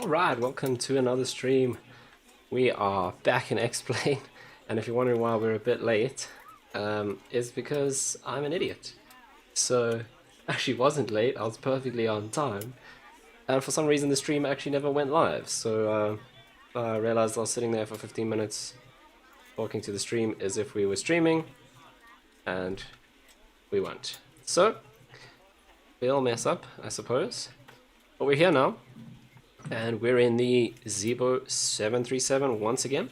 Alright, welcome to another stream. We are back in X-Plane, and if you're wondering why we're a bit late, it's because I'm an idiot. So, actually wasn't late, I was perfectly on time, and for some reason the stream actually never went live, so I realized I was sitting there for 15 minutes talking to the stream as if we were streaming, and we weren't. So, we all mess up, I suppose, but we're here now. And we're in the ZIBO 737 once again,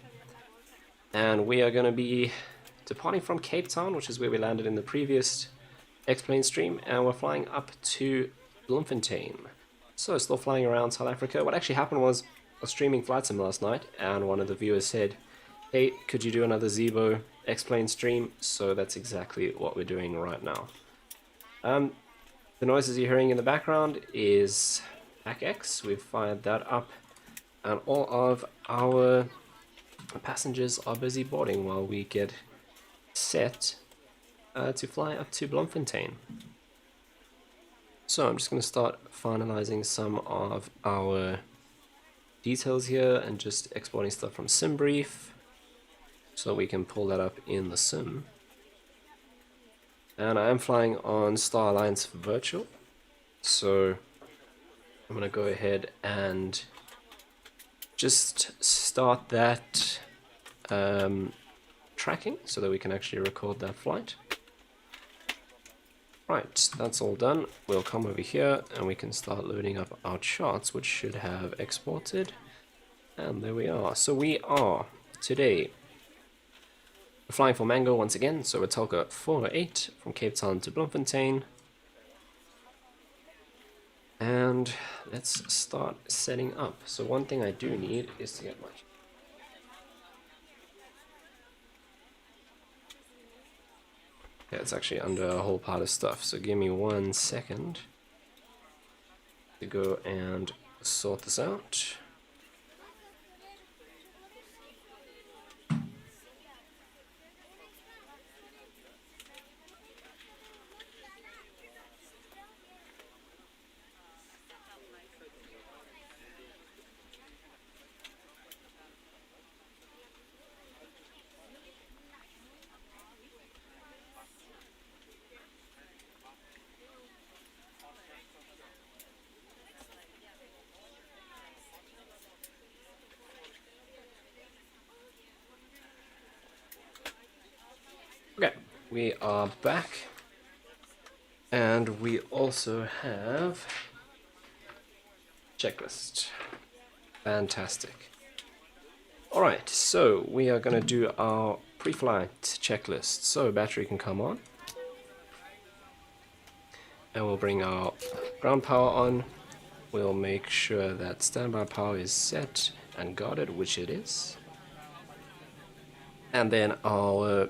and we are going to be departing from Cape Town, which is where we landed in the previous X-Plane stream, and we're flying up to Bloemfontein. So still flying around South Africa. What actually happened was I was streaming Flight Sim last night, and one of the viewers said, hey, could you do another ZIBO X-Plane stream? So that's exactly what we're doing right now. The noises you're hearing in the background is PACX. We've fired that up, and all of our passengers are busy boarding while we get set to fly up to Bloemfontein. So I'm just going to start finalizing some of our details here and just exporting stuff from SimBrief so we can pull that up in the sim. And I am flying on Star Alliance Virtual, so I'm going to go ahead and just start that tracking so that we can actually record that flight. Right, that's all done. We'll come over here and we can start loading up our charts, which should have exported. And there we are. So we are today flying for Mango once again. So we're Telco 408 from Cape Town to Bloemfontein. And let's start setting up. So one thing I do need is to get my... Yeah, it's actually under a whole pile of stuff. So give me 1 second to go and sort this out. Okay, we are back, and we also have checklist. Fantastic. Alright, so we are going to do our pre-flight checklist. So battery can come on. And we'll bring our ground power on. We'll make sure that standby power is set and guarded, which it is. And then our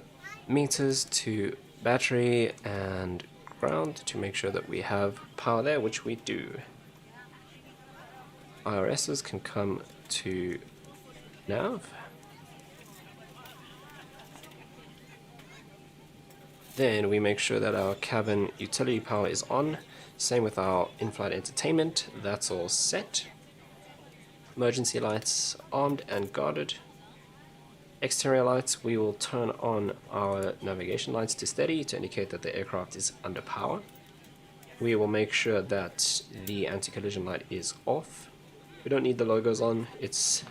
meters to battery and ground to make sure that we have power there, which we do. IRSs can come to nav. Then we make sure that our cabin utility power is on. Same with our in-flight entertainment, that's all set. Emergency lights armed and guarded. Exterior lights, we will turn on our navigation lights to steady to indicate that the aircraft is under power. We will make sure that the anti-collision light is off. We don't need the logos on, it's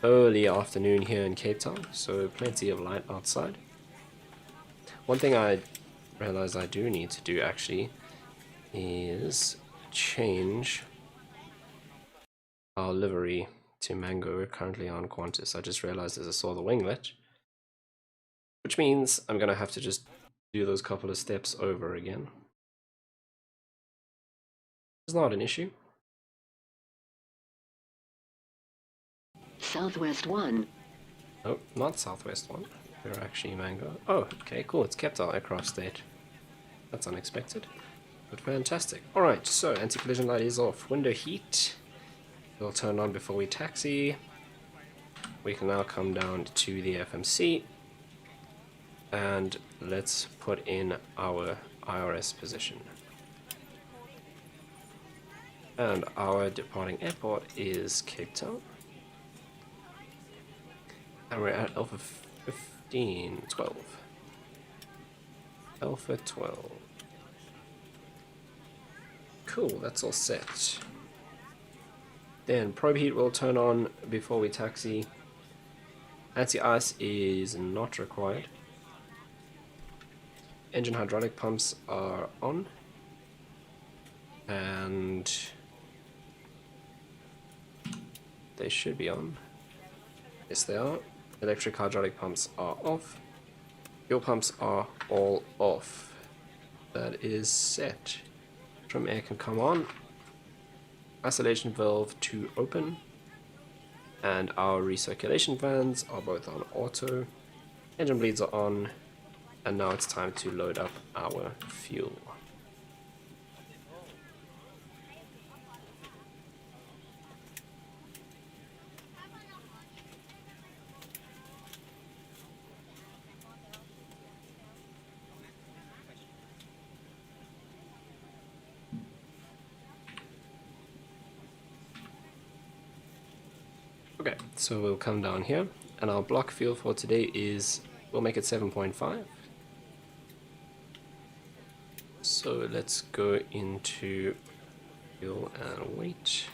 early afternoon here in Cape Town, so plenty of light outside. One thing I realized I do need to do actually is change our livery to Mango. We're currently on Qantas. I just realized as I saw the winglet, which means I'm gonna have to just do those couple of steps over again. It's not an issue. Southwest 1. Oh, not Southwest 1. They're actually Mango. Oh, okay, cool. It's kept our aircraft state. That's unexpected, but fantastic. Alright, so anti-collision light is off. Window heat will turn on before we taxi. We can now come down to the FMC. And let's put in our IRS position. And our departing airport is Cape Town. And we're at Alpha 12. Alpha 12. Cool, that's all set. Then probe heat will turn on before we taxi. Anti-ice is not required. Engine hydraulic pumps are on. And they should be on. Yes, they are. Electric hydraulic pumps are off. Fuel pumps are all off. That is set. Trim air can come on. Isolation valve to open. And our recirculation fans are both on auto. Engine bleeds are on. And now it's time to load up our fuel. Okay, so we'll come down here, and our block fuel for today is, we'll make it 7.5. So let's go into fuel and weight.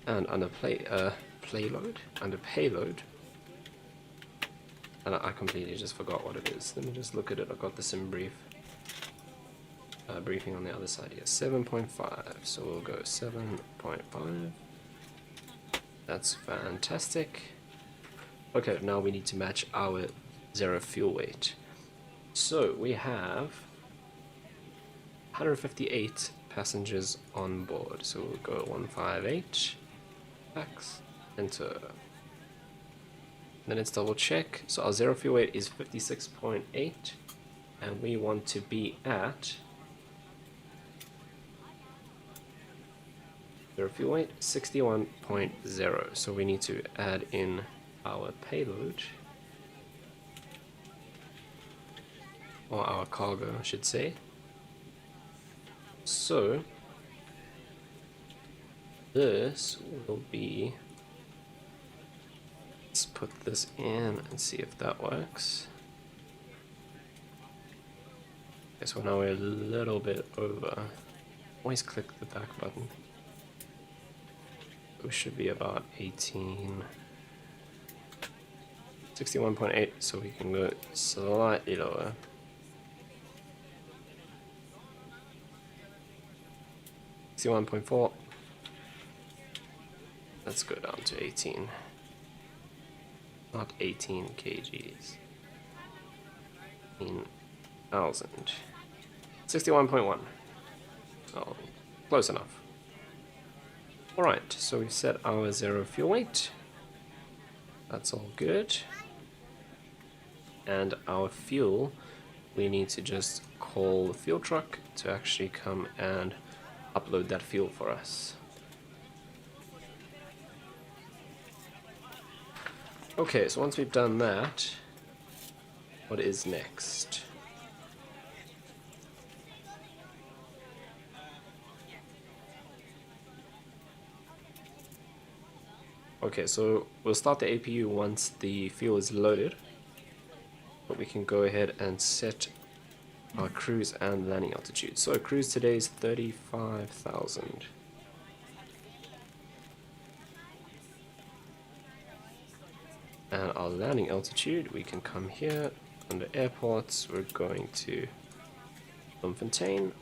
And under payload, and I completely just forgot what it is. Let me just look at it. I got this in briefing on the other side here. 7.5, so we'll go 7.5. That's fantastic. Okay, now we need to match our zero fuel weight. So we have 158 passengers on board. So we'll go 158, max, enter. Then it's double check. So our zero fuel weight is 56.8, and we want to be at zero fuel weight 61.0. So we need to add in our payload, or our cargo, I should say. So this will be, let's put this in and see if that works. Okay, so now we're a little bit over. Always click the back button. We should be about 18. 61.8, so we can go slightly lower. .4. Let's go down to 18. Not 18 kgs. 18,000. 61.1. Oh, close enough. Alright, so we've set our 0 fuel weight. That's all good. And our fuel, we need to just call the fuel truck to actually come and upload that fuel for us. Okay, so once we've done that, what is next? Okay, so we'll start the APU once the fuel is loaded, but we can go ahead and set our cruise and landing altitude. So cruise today is 35,000. And our landing altitude, we can come here under airports. We're going to Bloemfontein.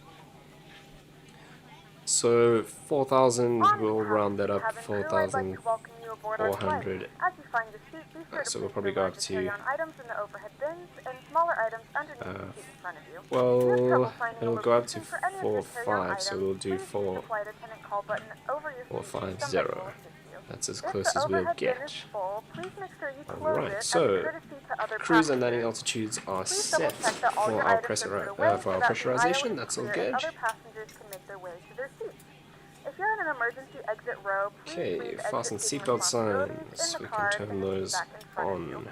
So 4,000, we'll round that up, 4,400. So we'll probably go up to, well, it'll go up to 4,500, so we'll do 4,450. That's as close as we'll get. Alright, so cruise and landing altitudes are set for our pressurization. That's all good. Okay, fasten seatbelt signs. We can turn those on.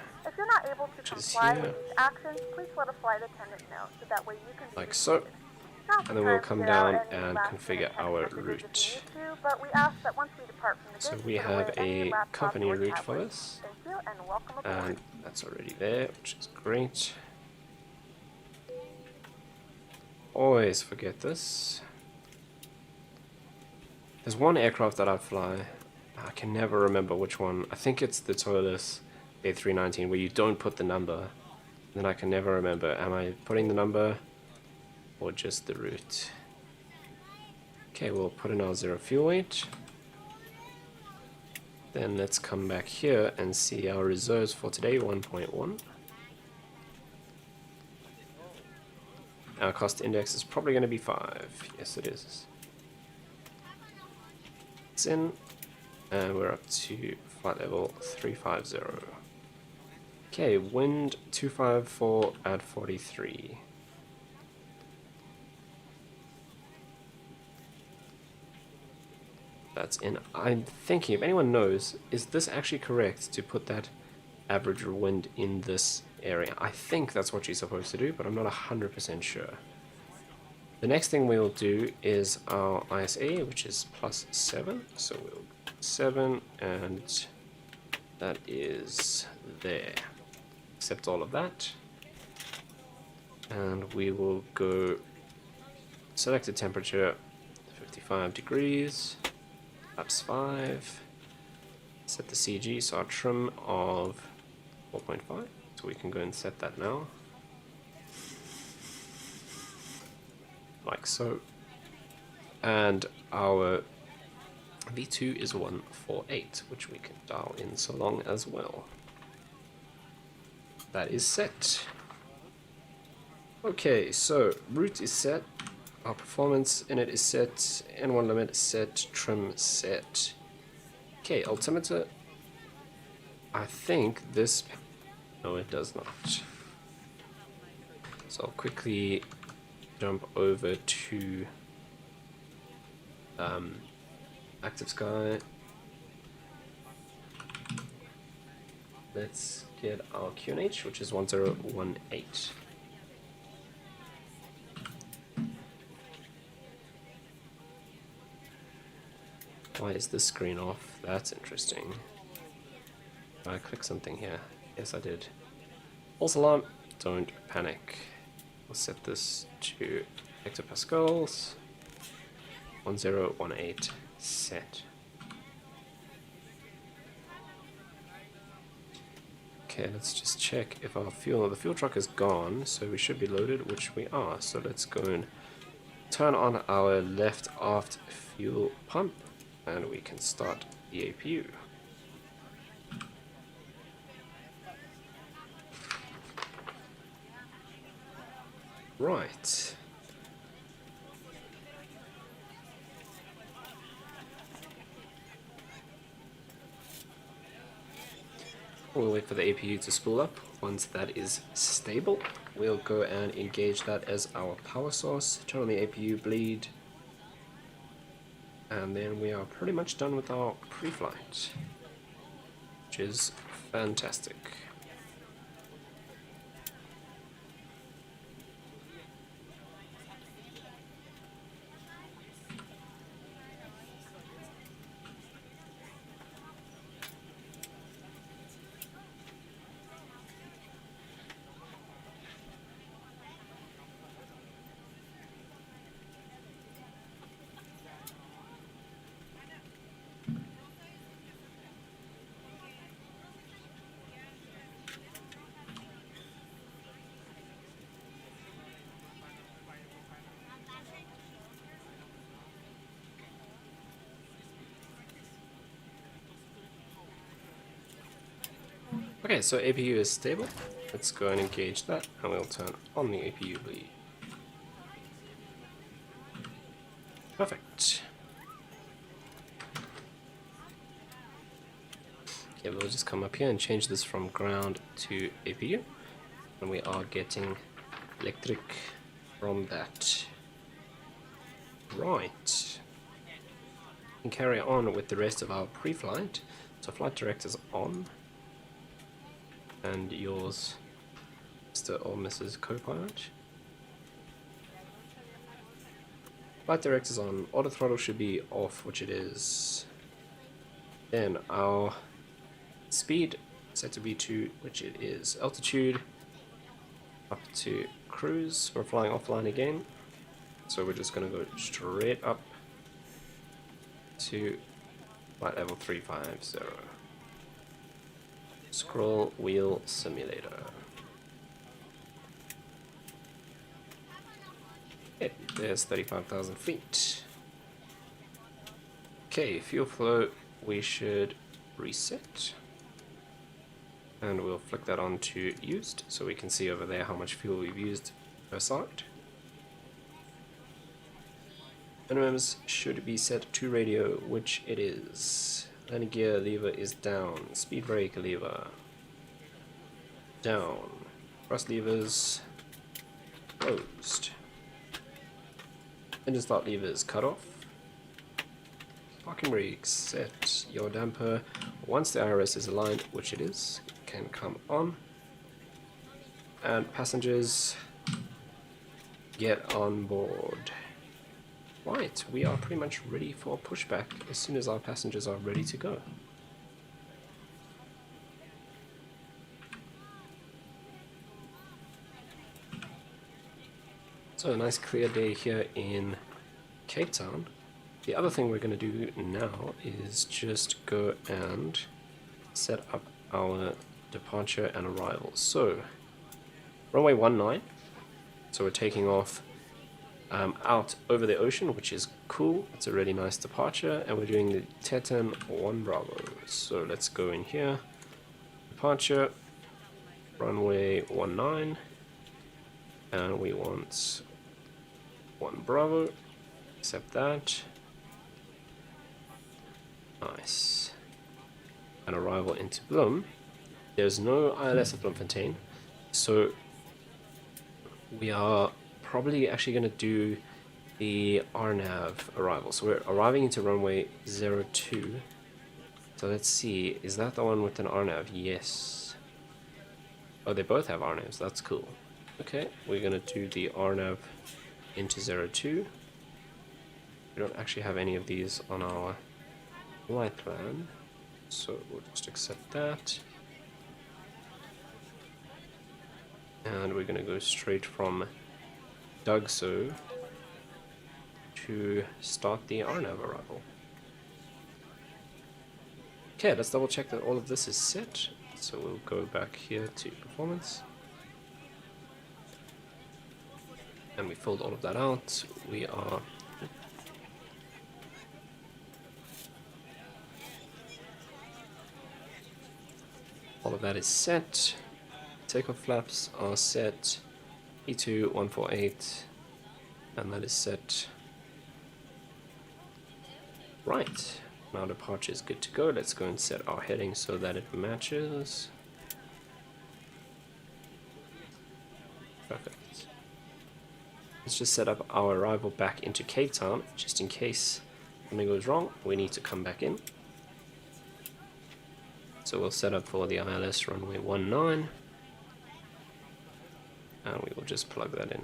Which is here. Like so. And then we'll come down and configure our route. So we have a company route for this, and that's already there, which is great. Always forget this. There's one aircraft that I fly, I can never remember which one. I think it's the Toilis A319 where you don't put the number. Then I can never remember, am I putting the number or just the route? Okay, we'll put in our 0 fuel weight. Then let's come back here and see our reserves for today, 1.1. Our cost index is probably going to be 5. Yes, it is. It's in, and we're up to flight level 350. Okay, wind 254 at 43. That's in. I'm thinking, if anyone knows, is this actually correct to put that average wind in this area? I think that's what you're supposed to do, but I'm not 100% sure. The next thing we'll do is our ISA, which is +7. So we'll 7, and that is there. Accept all of that. And we will go select the temperature, 55 degrees. Flaps 5. Set the CG, so our trim of 4.5. So we can go and set that now. Like so. And our V2 is 148, which we can dial in so long as well. That is set. Okay, so route is set. Our performance in it is set, N1 limit is set, trim set. Okay, altimeter. I think this... No, it does not. So I'll quickly jump over to Active Sky. Let's get our QNH, which is 1018. Why is this screen off? That's interesting. I click something here. Yes, I did. False alarm. Don't panic. We'll set this to hectopascals. 1018 set. Okay, let's just check if our fuel... The fuel truck is gone, so we should be loaded, which we are. So let's go and turn on our left aft fuel pump, and we can start the APU. Right. We'll wait for the APU to spool up. Once that is stable, we'll go and engage that as our power source, turn on the APU bleed, and then we are pretty much done with our pre-flight, which is fantastic. Okay, so APU is stable. Let's go and engage that, and we'll turn on the APU bleed. Perfect. Okay, we'll just come up here and change this from ground to APU, and we are getting electric from that. Right. We can carry on with the rest of our pre-flight. So flight director's on. And yours, Mr. or Mrs. Co-pilot. Flight director's on. Auto throttle should be off, which it is. Then our speed set to B2, which it is. Altitude up to cruise. We're flying offline again, so we're just going to go straight up to flight level 350. Scroll wheel simulator. Okay, there's 35,000 feet. Okay, fuel flow we should reset. And we'll flick that on to used, so we can see over there how much fuel we've used per side. Minimums should be set to radio, which it is. Landing gear lever is down. Speed brake lever down. Thrust levers closed. Engine start levers cut off. Parking brake set. Your damper, once the IRS is aligned, which it is, can come on. And passengers, get on board. Right, we are pretty much ready for pushback as soon as our passengers are ready to go. So a nice clear day here in Cape Town. The other thing we're going to do now is just go and set up our departure and arrival. So, runway 19, so we're taking off out over the ocean, which is cool. It's a really nice departure, and we're doing the Teton 1 Bravo. So let's go in here, departure, runway 19, and we want 1 Bravo, accept that, nice, and arrival into Bloem. There's no ILS at Bloemfontein, so we are probably actually going to do the RNAV arrival. So we're arriving into runway 02. So let's see, is that the one with an RNAV? Yes. Oh, they both have RNAVs, that's cool. Okay, we're going to do the RNAV into 02. We don't actually have any of these on our flight plan, so we'll just accept that. And we're going to go straight from Dugso to start the RNAV arrival. Okay, let's double check that all of this is set. So we'll go back here to performance. And we filled all of that out. We are all of that is set. Takeoff flaps are set. E2 148, and that is set. Right, now departure is good to go. Let's go and set our heading so that it matches. Perfect. Let's just set up our arrival back into Cape Town, just in case something goes wrong. We need to come back in. So we'll set up for the ILS runway 19. And we will just plug that in.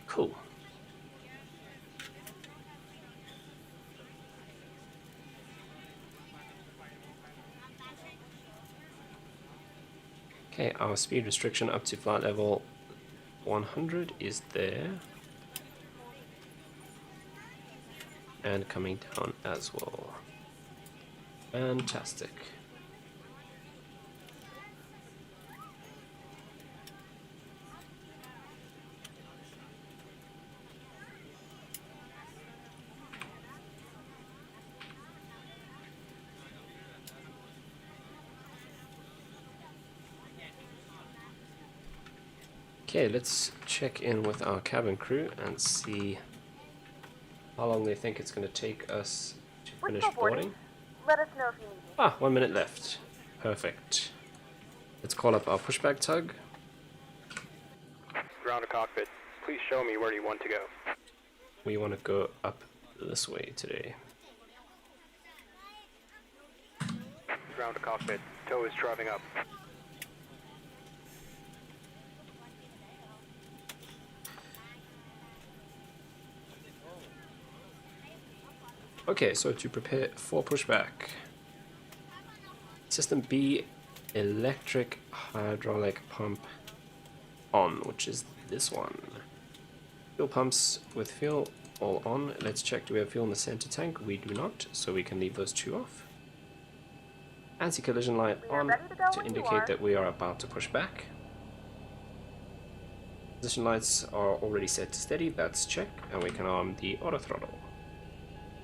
Cool. Okay, our speed restriction up to flight level 100 is there. And coming down as well. Fantastic. Okay, let's check in with our cabin crew and see how long they think it's going to take us to finish boarding. Let us know if you need me. Ah, 1 minute left. Perfect. Let's call up our pushback tug. Ground to cockpit. Please show me where you want to go. We want to go up this way today. Ground to cockpit. Tow is driving up. Okay, so to prepare for pushback. System B, electric hydraulic pump on, which is this one. Fuel pumps with fuel all on. Let's check, do we have fuel in the center tank? We do not, so we can leave those two off. Anti-collision light on to indicate that we are about to push back. Position lights are already set to steady, that's check, and we can arm the auto throttle.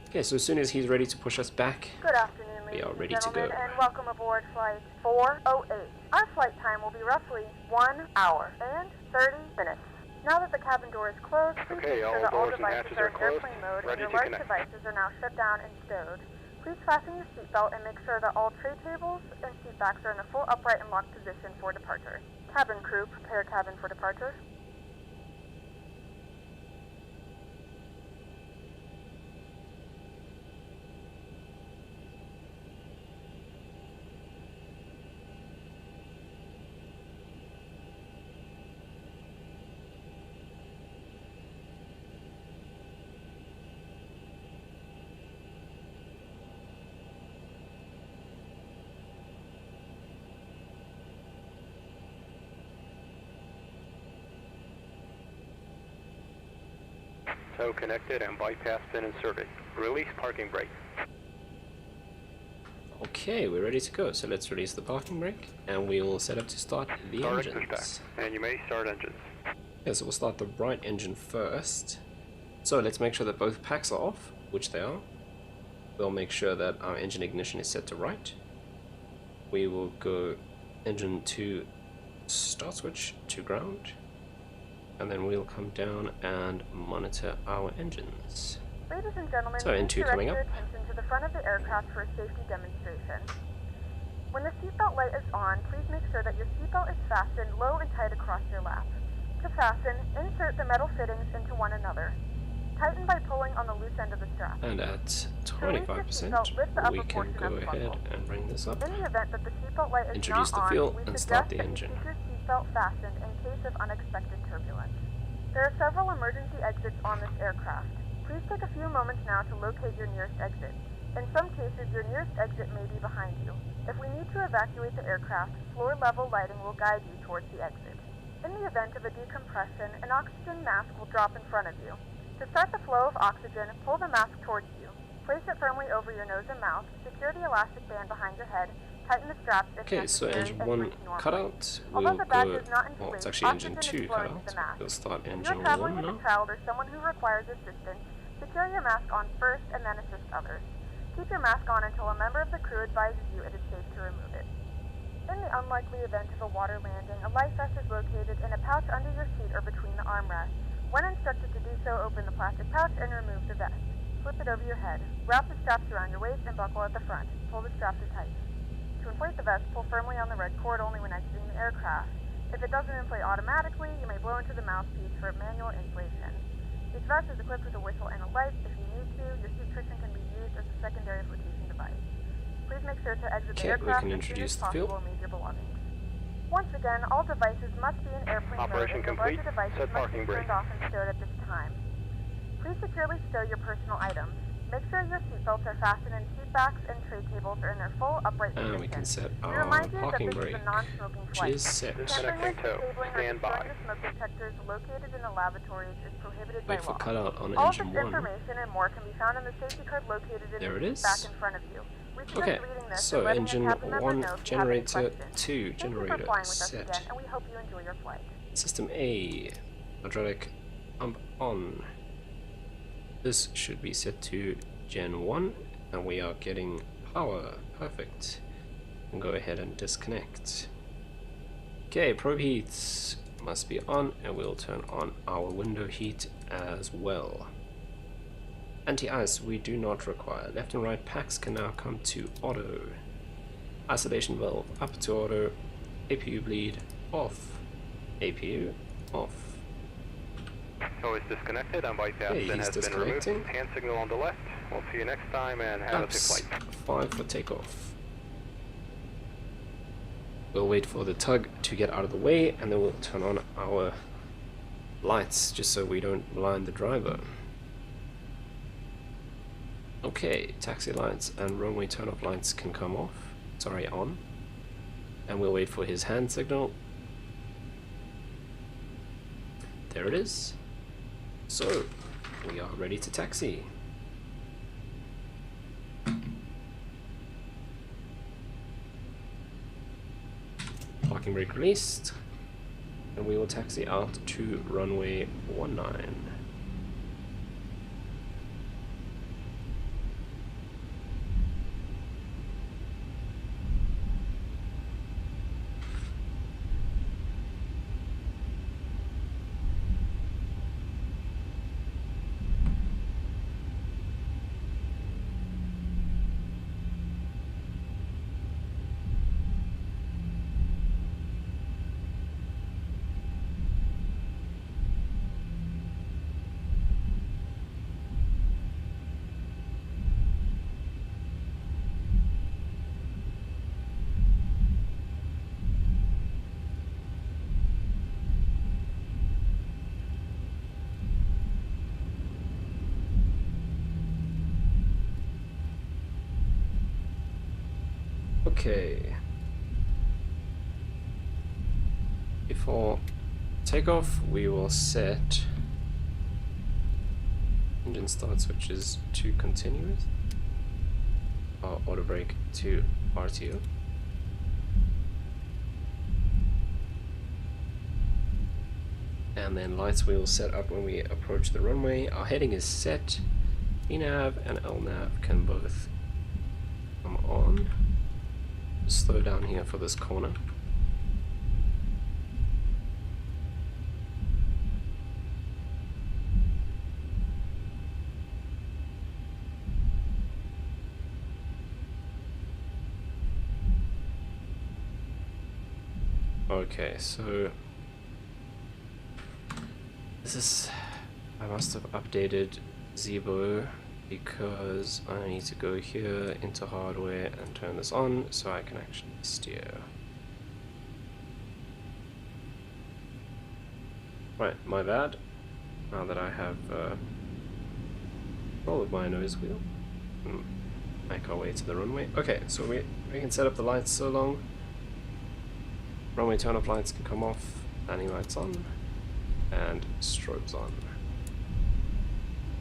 Okay, so as soon as he's ready to push us back, Good afternoon, we are ladies ready and to go. gentlemen, and welcome aboard flight 408. Our flight time will be roughly 1 hour and 30 minutes. Now that the cabin door is closed, please Okay, make all sure that all doors and devices hatches are are in closed, airplane mode and ready your to large connect. devices are now shut down and stowed. Please fasten your seatbelt and make sure that all tray tables and seat backs are in a full upright and locked position for departure. Cabin crew, prepare cabin for departure. Tow connected and bypass pin inserted. Release parking brake. Okay, we're ready to go. So let's release the parking brake and we will set up to start the Start engines. pushback. And you may start engines. Okay, so we'll start the right engine first. So let's make sure that both packs are off, which they are. We'll make sure that our engine ignition is set to right. We will go engine to start switch to ground. And then we'll come down and monitor our engines. Ladies and gentlemen, So, please N2 direct coming your up. attention to the front of the aircraft for a safety demonstration. When the seatbelt light is on, please make sure that your seatbelt is fastened low and tight across your lap. To fasten, insert the metal fittings into one another. Tighten by pulling on the loose end of the strap. And at To release the 25%, seatbelt, lift the we upper can portion go of the ahead buckle. and bring this up. In the event that the seatbelt light is Introduce not the on, fuel we and suggest start the that engine. you keep your seatbelt fastened in case of unexpected turbulence. There are several emergency exits on this aircraft. Please take a few moments now to locate your nearest exit. In some cases, your nearest exit may be behind you. If we need to evacuate the aircraft, floor-level lighting will guide you towards the exit. In the event of a decompression, an oxygen mask will drop in front of you. To start the flow of oxygen, pull the mask towards you. Place it firmly over your nose and mouth, secure the elastic band behind your head, tighten the straps if Okay, so necessary, engine and 1 breathe normally. cutout, Although we'll the badge go, is not well it's inflated, actually engine oxygen 2 is flowing to cutout, the mask. we'll start If engine you're traveling 1 with now. a child or someone who requires assistance, secure your mask on first and then assist others. Keep your mask on until a member of the crew advises you it is safe to remove it. In the unlikely event of a water landing, a life vest is located in a pouch under your seat or between the armrests. When instructed to do so, open the plastic pouch and remove the vest. slip it over your head. Wrap the straps around your waist and buckle at the front. Pull the straps tight. To inflate the vest, pull firmly on the red cord only when exiting the aircraft. If it doesn't inflate automatically, you may blow into the mouthpiece for manual inflation. Each vest is equipped with a whistle and a light. If you need to, your seat cushion can be used as a secondary flotation device. Please make sure to exit the aircraft as soon as possible and leave your belongings. Once again, all devices must be in airplane mode, Operation and the complete. larger devices Set must parking be turned brake. off and stowed at this time. Please securely stow your personal items. Make sure your seatbelts are fastened and seat backs and tray tables are in their full upright position. And we can set We our remind you that parking this brake, is a non-smoking which flight. is set. Disconnecting tow. Stand by. The smoke detectors located in the lavatories is prohibited Wait by for law. cutout on All of engine this 1. information and more can be found in the safety card located in There the it seat is. back in front of you. We suggest Okay, reading this so and letting engine your cabin member 1, know if you have any generator questions. 2, Thank you for generator flying with us set. again, and we hope you enjoy your flight. System A, hydraulic pump on. This should be set to Gen 1, and we are getting power. Perfect. And go ahead and disconnect. Okay, probe heat must be on, and we'll turn on our window heat as well. Anti-ice we do not require. Left and right packs can now come to auto. Isolation valve up to auto. APU bleed off. APU off. Tow is disconnected and bypass Okay, pin he's has been removed. disconnecting. Hand signal on the left. We'll see you next time and have a safe Flaps flight. 5 for takeoff. We'll wait for the tug to get out of the way, and then we'll turn on our lights just so we don't blind the driver. Okay, taxi lights and runway turn-off lights can come off. Sorry, on. And we'll wait for his hand signal. There it is. So, we are ready to taxi. Parking brake released, and we will taxi out to runway 19. Okay. Before takeoff, we will set engine start switches to continuous, or auto brake to RTO. And then lights we will set up when we approach the runway. Our heading is set. ENAV and LNAV can both come on. Slow down here for this corner. Okay, so this is, I must have updated ZIBO because I need to go here into hardware and turn this on so I can actually steer. Right, my bad. Now that I have control of my nose wheel, make our way to the runway. Okay, so we can set up the lights so long. Runway turn off lights can come off, landing lights on, and strobes on.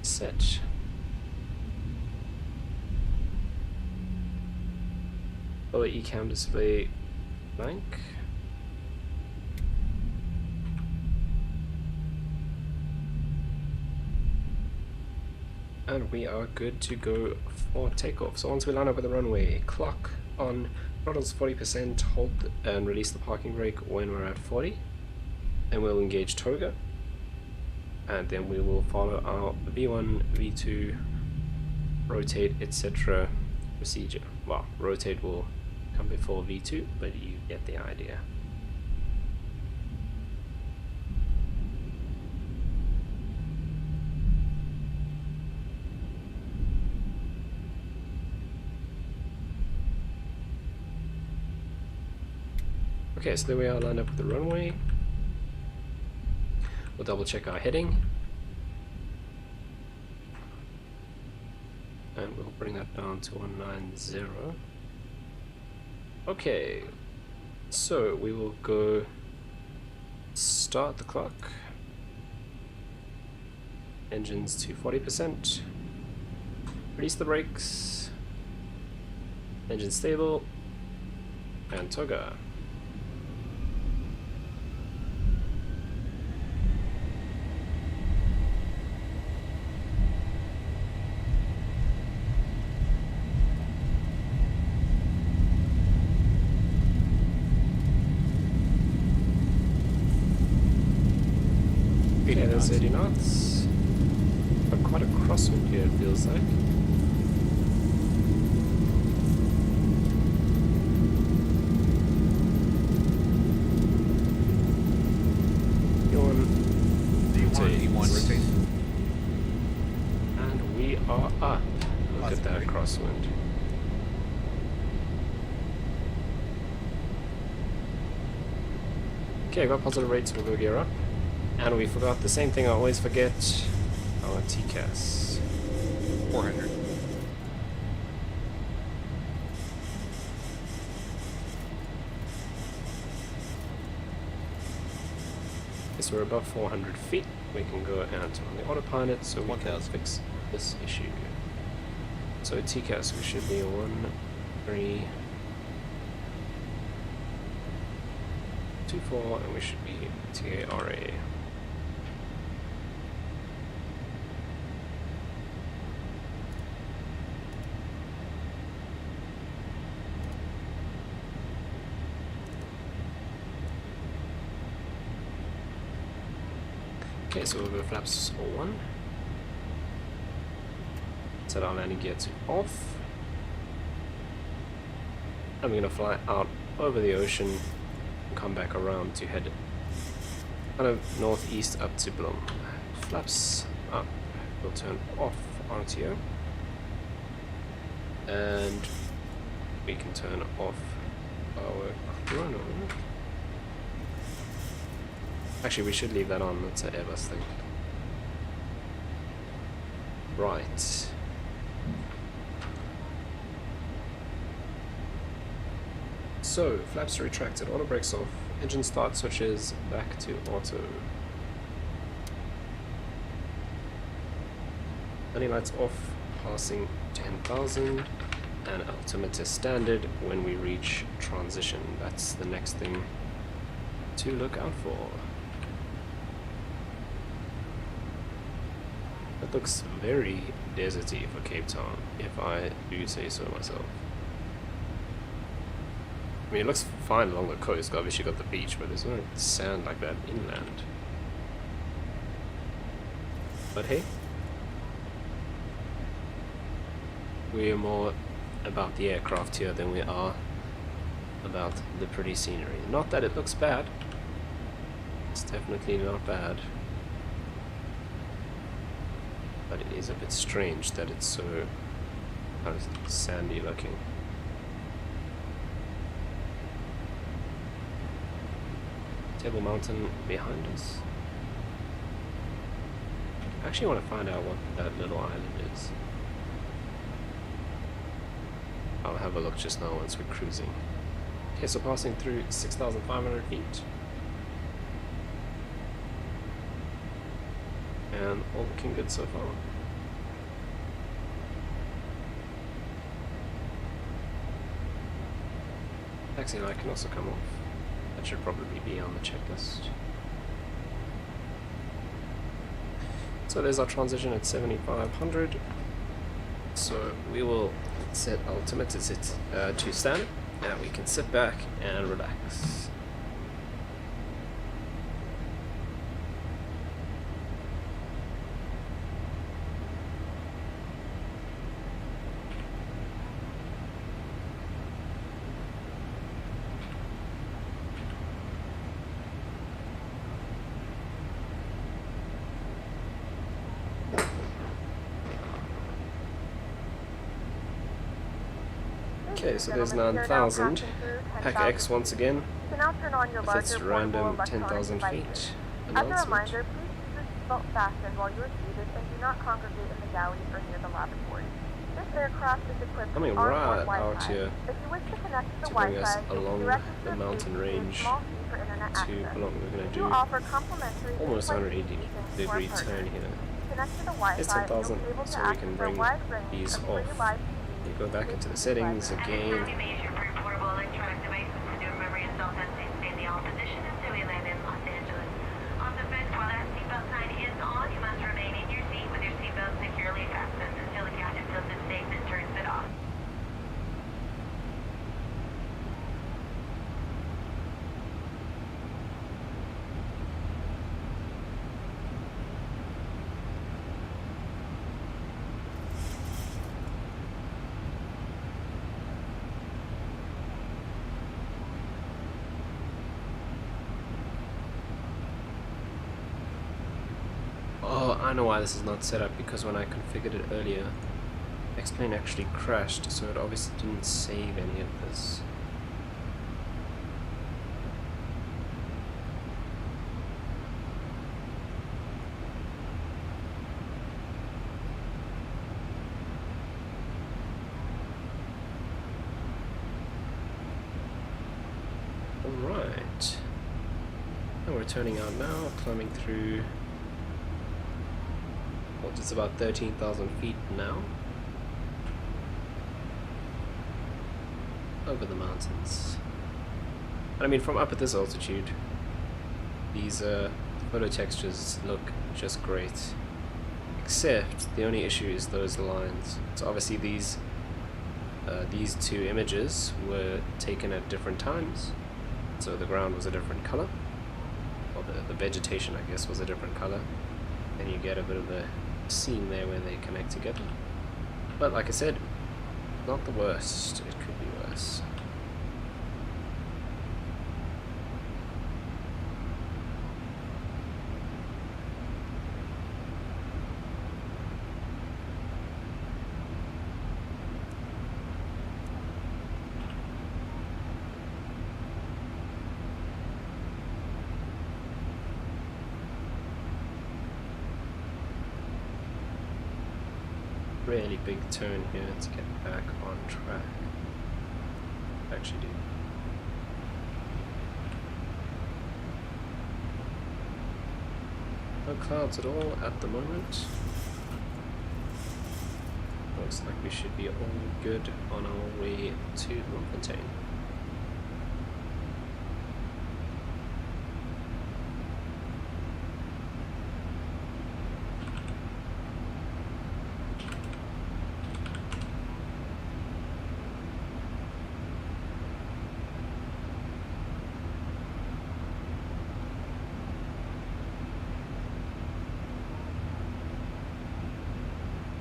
Set. Lower ECAM display blank. And we are good to go for takeoff. So once we line up with the runway, clock on, throttles 40%, hold and release the parking brake when we're at 40. And we'll engage toga. And then we will follow our V1, V2, rotate, etc. procedure. Well, rotate will come before V2, but you get the idea. Okay, so there we are, lined up with the runway. We'll double check our heading. And we'll bring that down to 190. Okay, so we will go start the clock. Engines to 40%. Release the brakes. Engine stable. And toga. Okay, that's 80 knots. But quite a crosswind here, it feels like. D1 rotate. And we are up. Look at that crosswind. Okay, got positive rates, we'll go gear up. And we forgot the same thing I always forget, our TCAS. 400. Yes, we're above 400 feet. We can go out on the autopilot so we can 1000. fix this issue. So TCAS, we should be 1324, and we should be TARA. Okay, so we'll go flaps 1. Set our landing gear to off. And we're going to fly out over the ocean and come back around to head kind of northeast up to Bloem. Flaps up. We'll turn off RTO. And we can turn off our chrono. Actually, we should leave that on. That's an Airbus thing. Right. So, flaps retracted, auto brakes off, engine start switches back to auto. Running lights off, passing 10,000, and altimeter standard when we reach transition. That's the next thing to look out for. That looks very deserty for Cape Town, if I do say so myself. I mean, it looks fine along the coast, obviously you got the beach, but there's no sand like that inland. But hey, we're more about the aircraft here than we are about the pretty scenery. Not that it looks bad, it's definitely not bad. But it is a bit strange that it's so kind of sandy looking. Table Mountain behind us. I actually want to find out what that little island is. I'll have a look just now once we're cruising. Okay, so passing through 6,500 feet. And all looking good so far. Taxi light can also come off. That should probably be on the checklist. So there's our transition at 7,500. So we will set altimeter to standard, and we can sit back and relax. Okay, so there's gentlemen, we are now 9,000. passing through PACX 10,000 once again. You can now turn on your If it's larger portable random electronic 10,000 devices. feet As a announcement. reminder, please keep your seatbelt fastened while you are seated and do not congregate in the galley or near the lavatory. This aircraft is equipped Coming with onboard right out Wi-Fi. here If you wish to connect to the to bring us Wi-Fi, you'll be along directed the to a mountain station with a range small fee for internet to access. Pulang. We're going We to do do offer complimentary almost in-flight 180 communications to our degree partners. turn here. If you connect to the It's Wi-Fi, 10,000, you'll be able to so we access can a bring wide range these of free off. live TV, You go back into the safety settings advice, again. You may use your free portable electronic devices to do a memory install testing. Stay in the all position until we land in Los Angeles. Also, folks, while that seatbelt sign is on, you must remain in your seat with your seatbelt securely fastened until the captain feels it safe and turns it off. Oh, I know why this is not set up, because when I configured it earlier, X-Plane actually crashed, so it obviously didn't save any of this. Alright. And we're turning out now, climbing through. Well, it's about 13,000 feet now. Over the mountains. And I mean, from up at this altitude, these photo textures look just great. Except the only issue is those lines. So obviously these two images were taken at different times. So the ground was a different color. Or the vegetation, I guess, was a different color. And you get a bit of a seam there where they connect together. But like I said, not the worst. It could be worse. Really big turn here to get back on track. Actually do. No clouds at all at the moment. Looks like we should be all good on our way to Bloemfontein.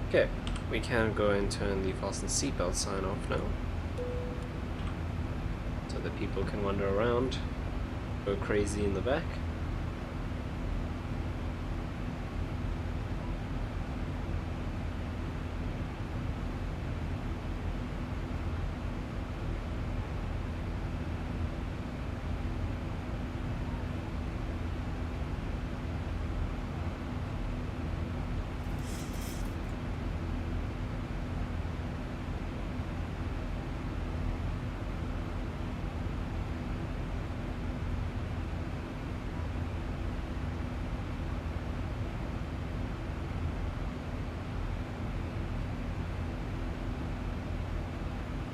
Okay, we can go and turn the fasten seatbelt sign off now, so that people can wander around, go crazy in the back.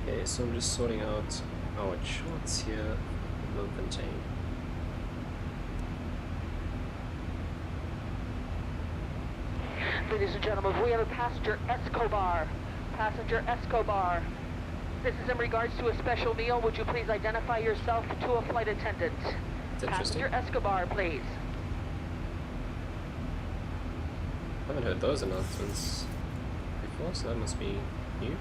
Okay, so I'm just sorting out our charts here in Bloemfontein. Ladies and gentlemen, we have a passenger Escobar. Passenger Escobar. This is in regards to a special meal. Would you please identify yourself to a flight attendant? That's interesting. Passenger Escobar, please. I haven't heard those announcements before, so that must be new.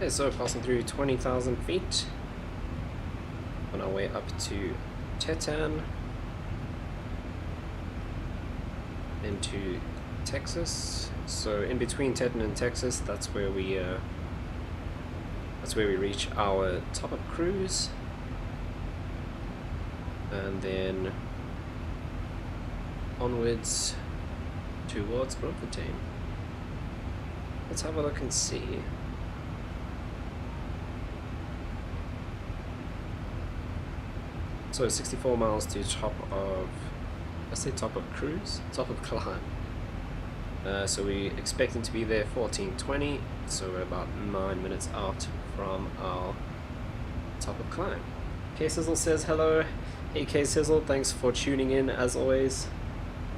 Okay, so passing through 20,000 feet on our way up to Tetan, into Texas. So in between Tetan and Texas, that's where we reach our top-up cruise, and then onwards towards Bloemfontein. Let's have a look and see. So 64 miles to top of, let's say top of cruise, top of climb. So we expecting to be there 14:20, so we're about 9 minutes out from our top of climb. K-Sizzle says hello. Hey K-Sizzle, thanks for tuning in as always.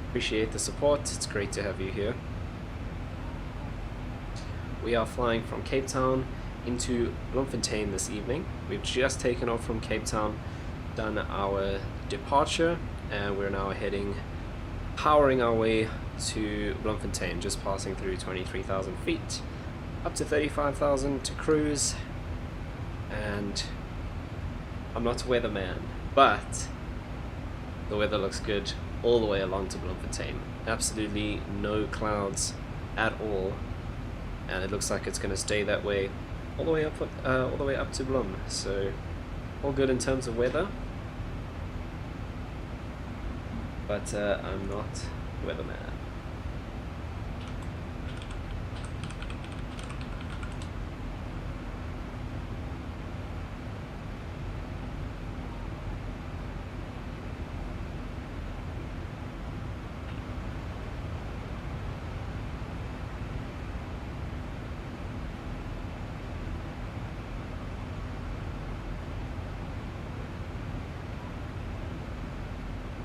Appreciate the support, it's great to have you here. We are flying from Cape Town into Bloemfontein this evening. We've just taken off from Cape Town, done our departure, and we're now powering our way to Bloemfontein, just passing through 23,000 feet, up to 35,000 to cruise. And I'm not a weatherman, but the weather looks good all the way along to Bloemfontein. Absolutely no clouds at all, and it looks like it's going to stay that way all the way up to Bloem. So all good in terms of weather, but I'm not a weatherman.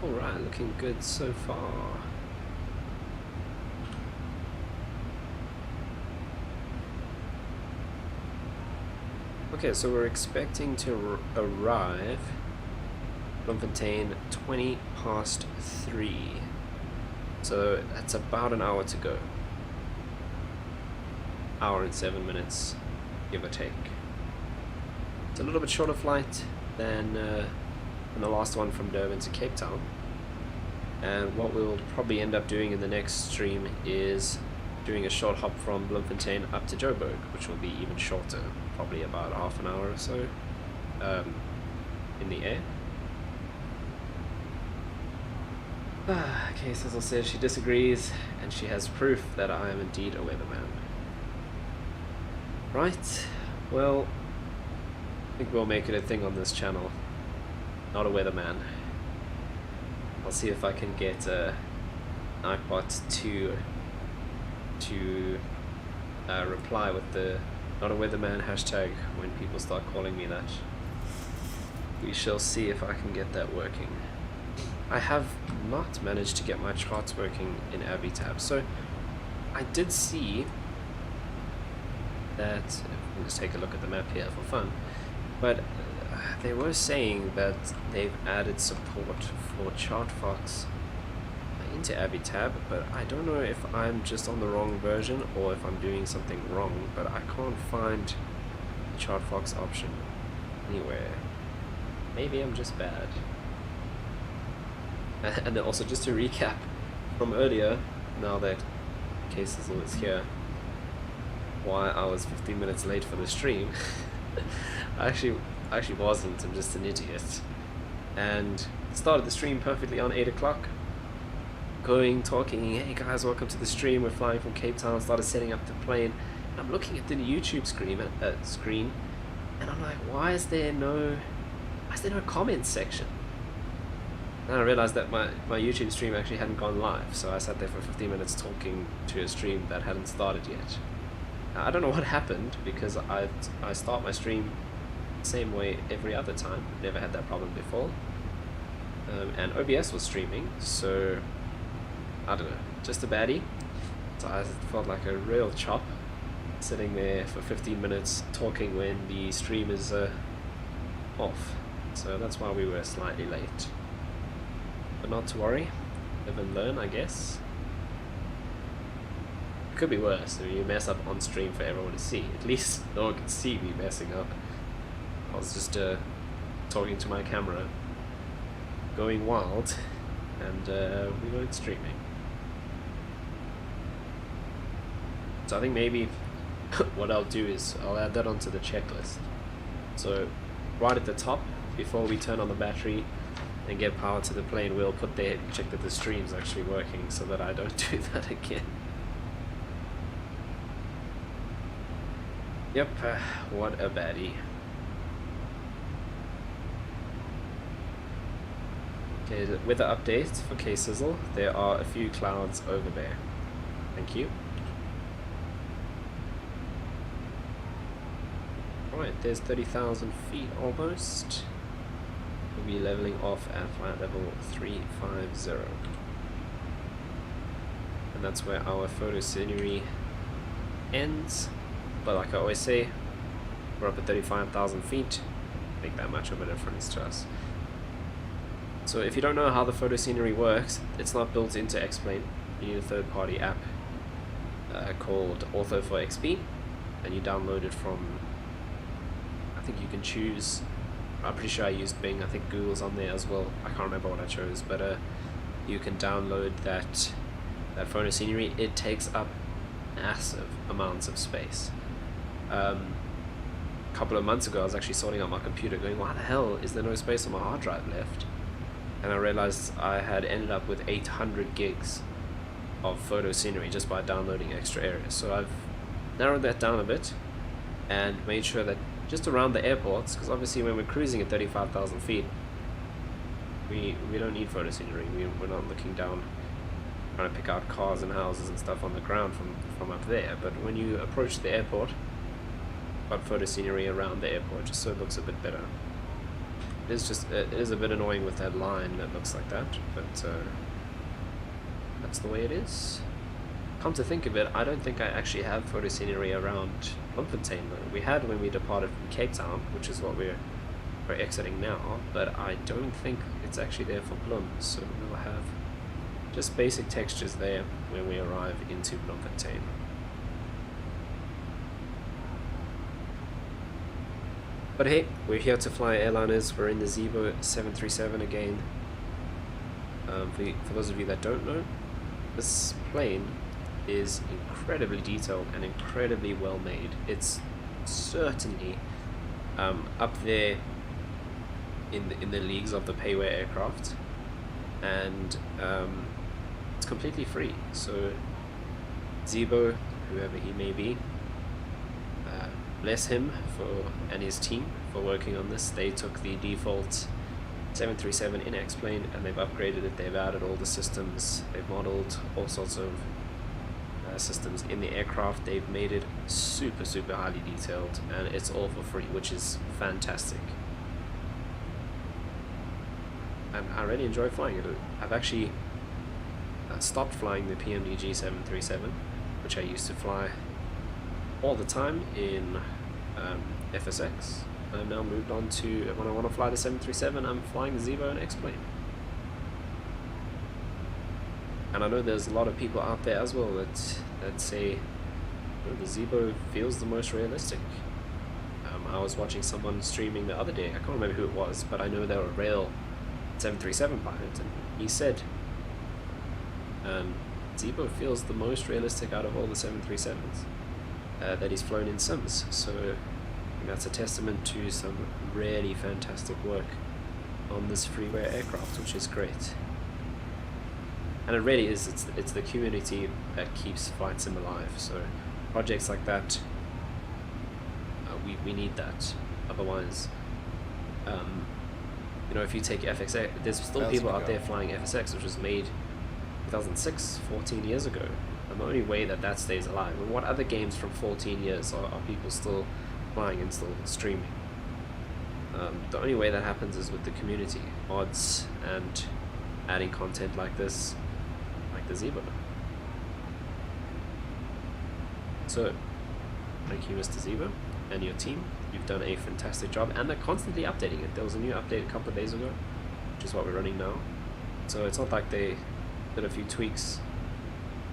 Alright, looking good so far. Okay, so we're expecting to arrive Bloemfontein 20 past 3. So that's about an hour to go. Hour and 7 minutes, give or take. It's a little bit shorter flight than the last one from Durban to Cape Town. And what we'll probably end up doing in the next stream is doing a short hop from Bloemfontein up to Joburg, which will be even shorter, probably about half an hour or so in the air. Okay, Sizzle says she disagrees, and she has proof that I am indeed a weatherman. Right, well, I think we'll make it a thing on this channel. Not a weatherman. I'll see if I can get iPod to reply with the not a weatherman hashtag when people start calling me that. We shall see if I can get that working. I have not managed to get my charts working in AviTab, so I did see that. We'll just take a look at the map here for fun, but they were saying that they've added support for ChartFox into AviTab, but I don't know if I'm just on the wrong version or if I'm doing something wrong, but I can't find the ChartFox option anywhere. Maybe I'm just bad. And then also, just to recap from earlier, now that K-Sizzle is here, why I was 15 minutes late for the stream. I actually wasn't, I'm just an idiot. And started the stream perfectly on 8 o'clock. Talking, hey guys, welcome to the stream, we're flying from Cape Town, started setting up the plane. And I'm looking at the YouTube screen, and I'm like, why is there no comments section? And I realized that my YouTube stream actually hadn't gone live, so I sat there for 15 minutes talking to a stream that hadn't started yet. Now, I don't know what happened, because I start my stream the same way every other time. Never had that problem before. And OBS was streaming, so I don't know, just a baddie. So I felt like a real chop sitting there for 15 minutes talking when the stream is off. So that's why we were slightly late. But not to worry, live and learn, I guess. could be worse. I mean, you mess up on stream for everyone to see. At least no one can see me messing up. I was just talking to my camera, going wild, and we weren't streaming. So I think maybe what I'll do is I'll add that onto the checklist. So right at the top, before we turn on the battery and get power to the plane, we'll put there, check that the stream's actually working so that I don't do that again. Yep, what a baddie. Okay, the weather update for K-Sizzle. There are a few clouds over there. Thank you. Right, there's 30,000 feet almost. We'll be leveling off at flight level 350. And that's where our photo scenery ends. But like I always say, we're up at 35,000 feet. Make that much of a difference to us. So if you don't know how the photo scenery works, it's not built into X-Plane. You need a third-party app called Ortho for XP, and you download it from, I think you can choose, I'm pretty sure I used Bing, I think Google's on there as well, I can't remember what I chose, but you can download that photo scenery. It takes up massive amounts of space. A couple of months ago I was actually sorting out my computer going, why the hell is there no space on my hard drive left? And I realized I had ended up with 800 gigs of photo scenery just by downloading extra areas. So I've narrowed that down a bit and made sure that just around the airports, because obviously when we're cruising at 35,000 feet, we don't need photo scenery. We're not looking down trying to pick out cars and houses and stuff on the ground from up there. But when you approach the airport, got photo scenery around the airport just so it looks a bit better. It is a bit annoying with that line that looks like that, but that's the way it is. Come to think of it, I don't think I actually have photo scenery around Bloemfontein. We had when we departed from Cape Town, which is what we're exiting now, but I don't think it's actually there for Bloem, so we'll have just basic textures there when we arrive into Bloemfontein. But hey, we're here to fly airliners. We're in the ZIBO 737 again. For those of you that don't know, this plane is incredibly detailed and incredibly well made. It's certainly up there in the leagues of the payware aircraft, and it's completely free. So ZIBO, whoever he may be, bless him and his team for working on this. They took the default 737 in X-Plane and they've upgraded it. They've added all the systems. They've modeled all sorts of systems in the aircraft. They've made it super highly detailed, and it's all for free, which is fantastic. And I really enjoy flying it. I've actually stopped flying the PMDG 737, which I used to fly all the time in FSX. I've now moved on to, when I want to fly the 737, I'm flying the ZIBO and X-Plane. And I know there's a lot of people out there as well that say, you know, the ZIBO feels the most realistic. I was watching someone streaming the other day, I can't remember who it was, but I know they were a rail 737 pilot, and he said ZIBO feels the most realistic out of all the 737s that he's flown in sims. So I think that's a testament to some really fantastic work on this freeware aircraft, which is great. And it really is, it's the community that keeps Flight Sim alive. So projects like that, we need that. Otherwise, you know, if you take FXX, there's still people out there flying FSX, which was made 2006, 14 years ago. And the only way that stays alive, and what other games from 14 years are people still flying and still streaming? The only way that happens is with the community, mods, and adding content like this, like the ZIBO. So, thank you, Mr. ZIBO, and your team. You've done a fantastic job, and they're constantly updating it. There was a new update a couple of days ago, which is what we're running now. So it's not like they did a few tweaks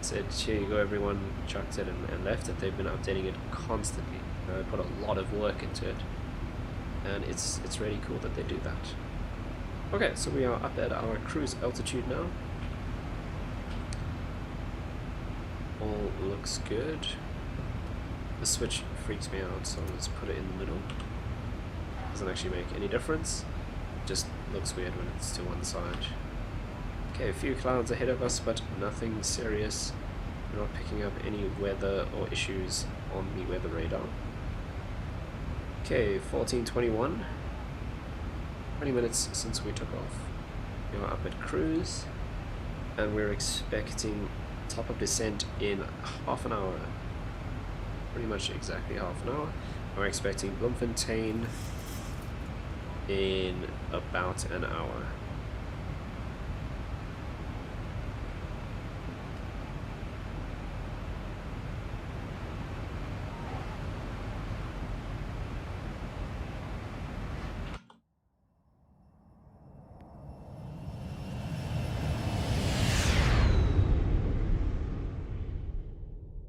Said, here you go everyone, chucked it and left it. They've been updating it constantly. They put a lot of work into it. And it's really cool that they do that. Okay, so we are up at our cruise altitude now. All looks good. The switch freaks me out, so let's put it in the middle. Doesn't actually make any difference. Just looks weird when it's to one side. Okay, a few clouds ahead of us, but nothing serious. We're not picking up any weather or issues on the weather radar. Okay, 14:21. 20 minutes since we took off. We are up at cruise, and we're expecting top of descent in half an hour. Pretty much exactly half an hour. We're expecting Bloemfontein in about an hour.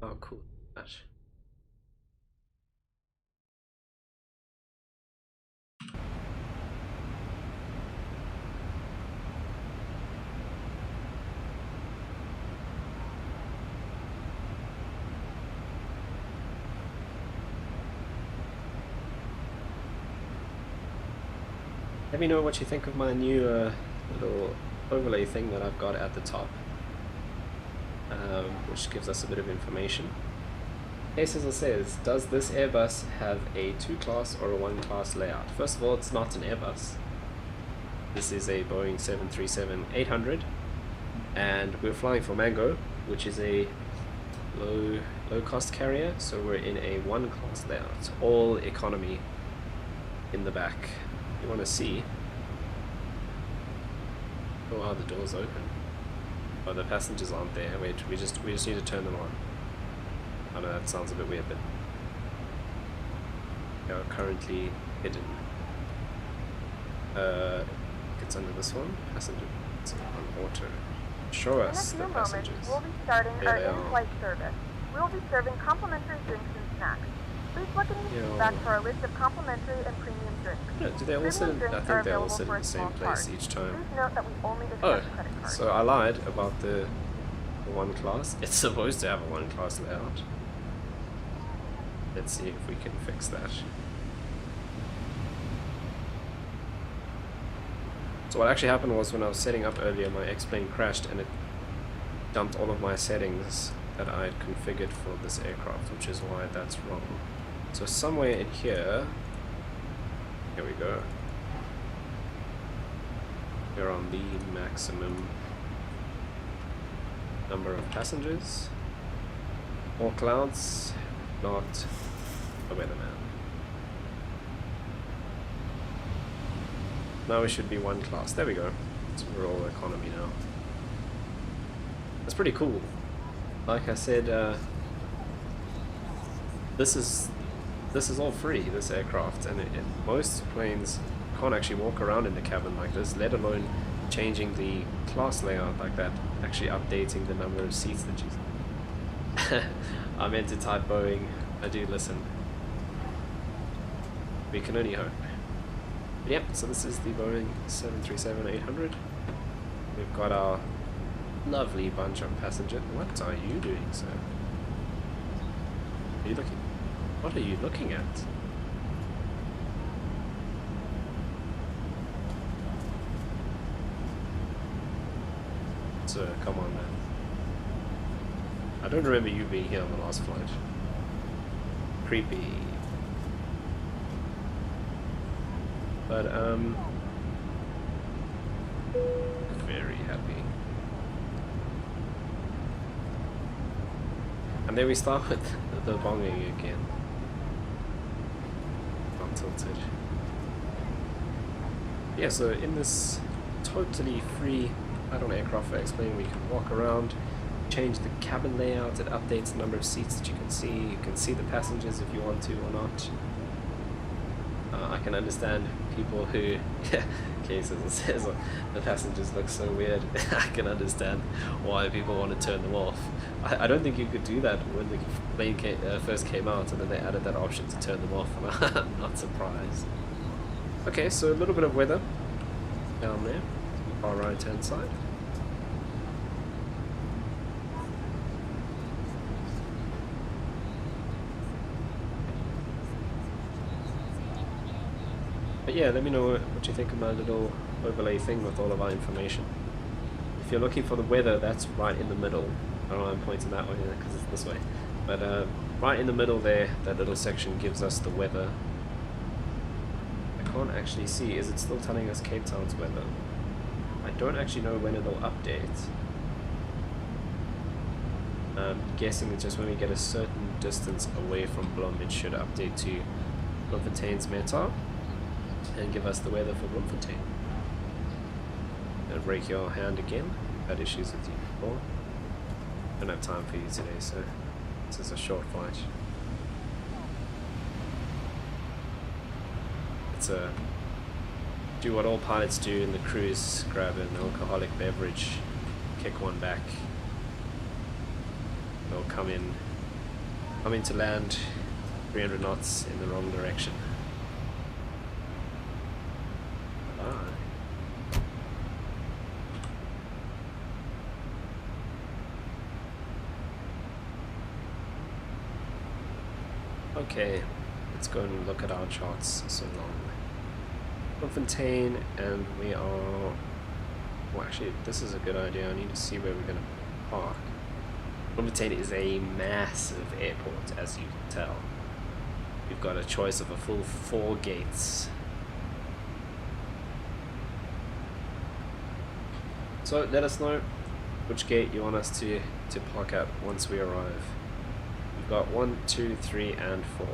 Oh, cool. That. Let me know what you think of my new little overlay thing that I've got at the top, which gives us a bit of information. Sizzle says, does this Airbus have a 2-class or a 1-class layout? First of all, it's not an Airbus. This is a Boeing 737-800, and we're flying for Mango, which is a low-cost carrier, so we're in a 1-class layout, all economy in the back. You want to see? Oh wow, the door's open. Oh, the passengers aren't there. Wait, we just need to turn them on. I know that sounds a bit weird, but they are currently hidden. It's under this one. Passenger. It's on auto. Show us the passengers. In a few moments, we'll be starting There our they are. in-flight service. We'll be serving complimentary drinks and snacks. Please look in the seat back for our list of complimentary and premium drinks. Yeah, do they all sit in, I think they all sit in the same place each time. Please note that we only accept Oh, credit cards. so I lied about the 1 class. It's supposed to have a 1 class layout. Let's see if we can fix that. So what actually happened was when I was setting up earlier, my X-plane crashed and it dumped all of my settings that I had configured for this aircraft, which is why that's wrong. So somewhere in here we go. We're on the maximum number of passengers. More clouds, not a weatherman. Now we should be 1 class. There we go. So we're all economy now. That's pretty cool. Like I said, this is all free, this aircraft, and most planes can't actually walk around in the cabin like this, let alone changing the class layout like that, actually updating the number of seats that you... I meant to type Boeing. I do listen. We can only hope. But yep, so this is the Boeing 737-800. We've got our lovely bunch of passengers. What are you doing, sir? Are you looking? What are you looking at? Sir, come on, man. I don't remember you being here on the last flight. Creepy. But, very happy. And then we start with the bonging again. Not tilted. Yeah, so in this totally free add-on aircraft for X-plane, we can walk around, change the cabin layout, it updates the number of seats that you can see the passengers if you want to or not. I can understand people who, cases it says the passengers look so weird. I can understand why people want to turn them off. I don't think you could do that when the plane first came out, and then they added that option to turn them off, and I'm not surprised. Okay, so a little bit of weather down there, our right hand side. But yeah, let me know what you think of my little overlay thing with all of our information. If you're looking for the weather, that's right in the middle. I don't know why I'm pointing that way because it's this way. But right in the middle there, that little section gives us the weather. I can't actually see. Is it still telling us Cape Town's weather? I don't actually know when it'll update. I'm guessing it's just when we get a certain distance away from Bloem, it should update to Bloemfontein's META and give us the weather for Bloemfontein. And break your hand again. Had issues with you before. Don't have time for you today, so this is a short flight. It's a do what all pilots do in the cruise: grab an alcoholic beverage, kick one back. They'll come into land 300 knots in the wrong direction. Okay, let's go and look at our charts so long. Bloemfontein, and we are... Well, actually, this is a good idea. I need to see where we're going to park. Bloemfontein is a massive airport, as you can tell. We've got a choice of a full 4 gates. So let us know which gate you want us to park at once we arrive. We've got 1, 2, 3, and 4,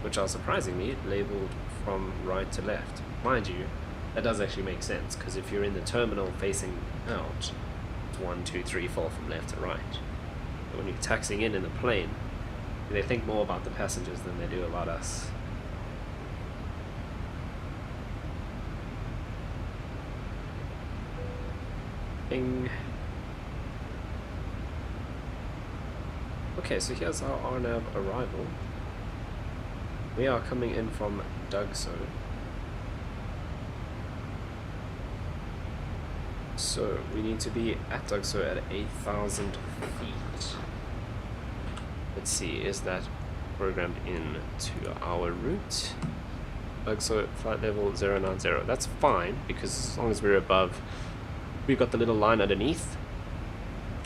which are surprisingly labeled from right to left. Mind you, that does actually make sense, because if you're in the terminal facing out, it's 1, 2, 3, 4 from left to right. But when you're taxiing in the plane, they think more about the passengers than they do about us. Bing. Okay, so here's our RNAV arrival. We are coming in from Dugso. So we need to be at Dugso at 8,000 feet. Let's see, is that programmed into our route? Dugso flight level 090. That's fine, because as long as we're above, we've got the little line underneath,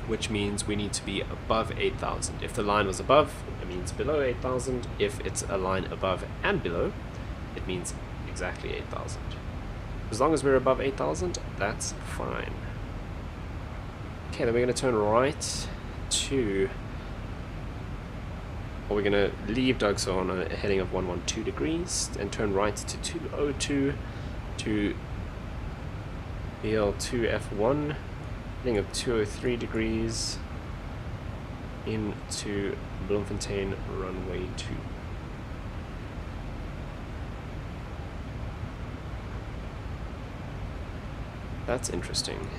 which means we need to be above 8,000. If the line was above, it means below 8,000. If it's a line above and below, it means exactly 8,000. As long as we're above 8,000, that's fine. Okay, then we're going to turn right to... Or we're going to leave Dugso on a heading of 112 degrees and turn right to 202 to BL2F1, heading of 203 degrees into Bloemfontein runway 2. That's interesting.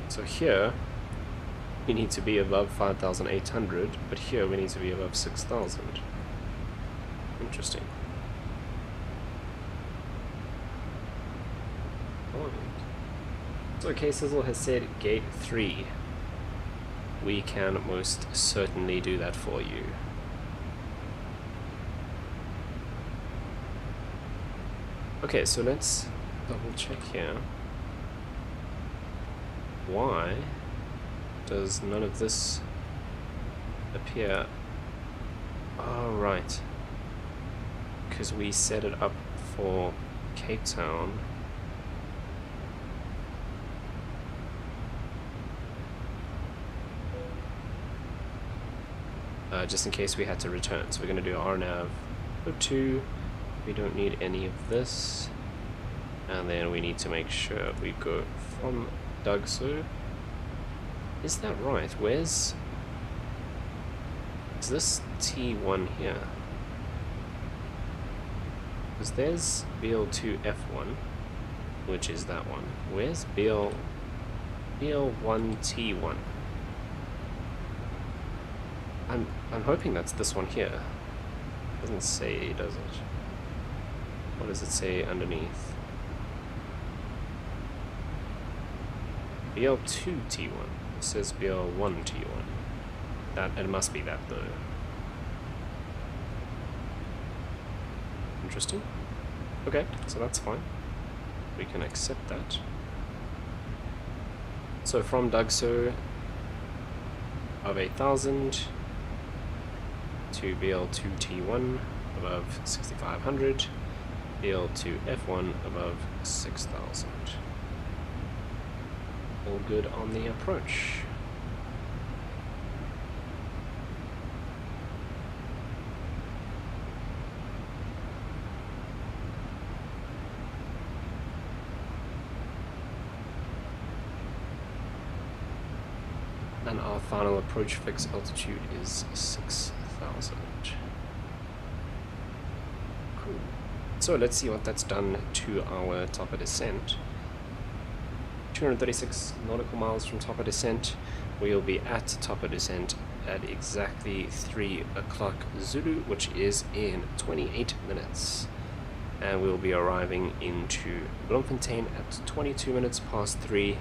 So here we need to be above 5,800, but here we need to be above 6,000. Interesting. So K-Sizzle has said gate 3. We can most certainly do that for you. Okay, so let's double check here. Why does none of this appear? Oh, right. Because we set it up for Cape Town. Just in case we had to return. So we're going to do RNAV 02. We don't need any of this. And then we need to make sure we go from Dugso. Is that right? Where's... Is this T1 here? Because there's BL2F1, which is that one. Where's BL1T1? I'm hoping that's this one here. Doesn't say, does it? What does it say underneath? BL2T1. It says BL1T1. That it must be that though. Interesting. Okay, so that's fine. We can accept that. So from Dugso of 8,000 to BL2T1 above 6,500, BL2F1 above 6,000. All good on the approach. And our final approach fix altitude is 6,000. Cool. So let's see what that's done to our top of descent. 236 nautical miles from top of descent. We'll be at top of descent at exactly 3 o'clock Zulu, which is in 28 minutes. And we'll be arriving into Bloemfontein at 22 minutes past 3.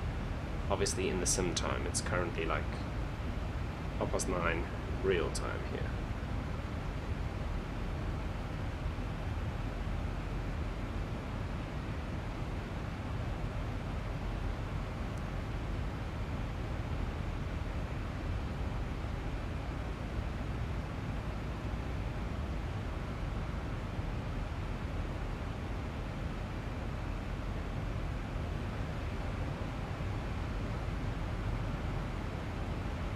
Obviously in the sim time, it's currently like 9:30 real time here.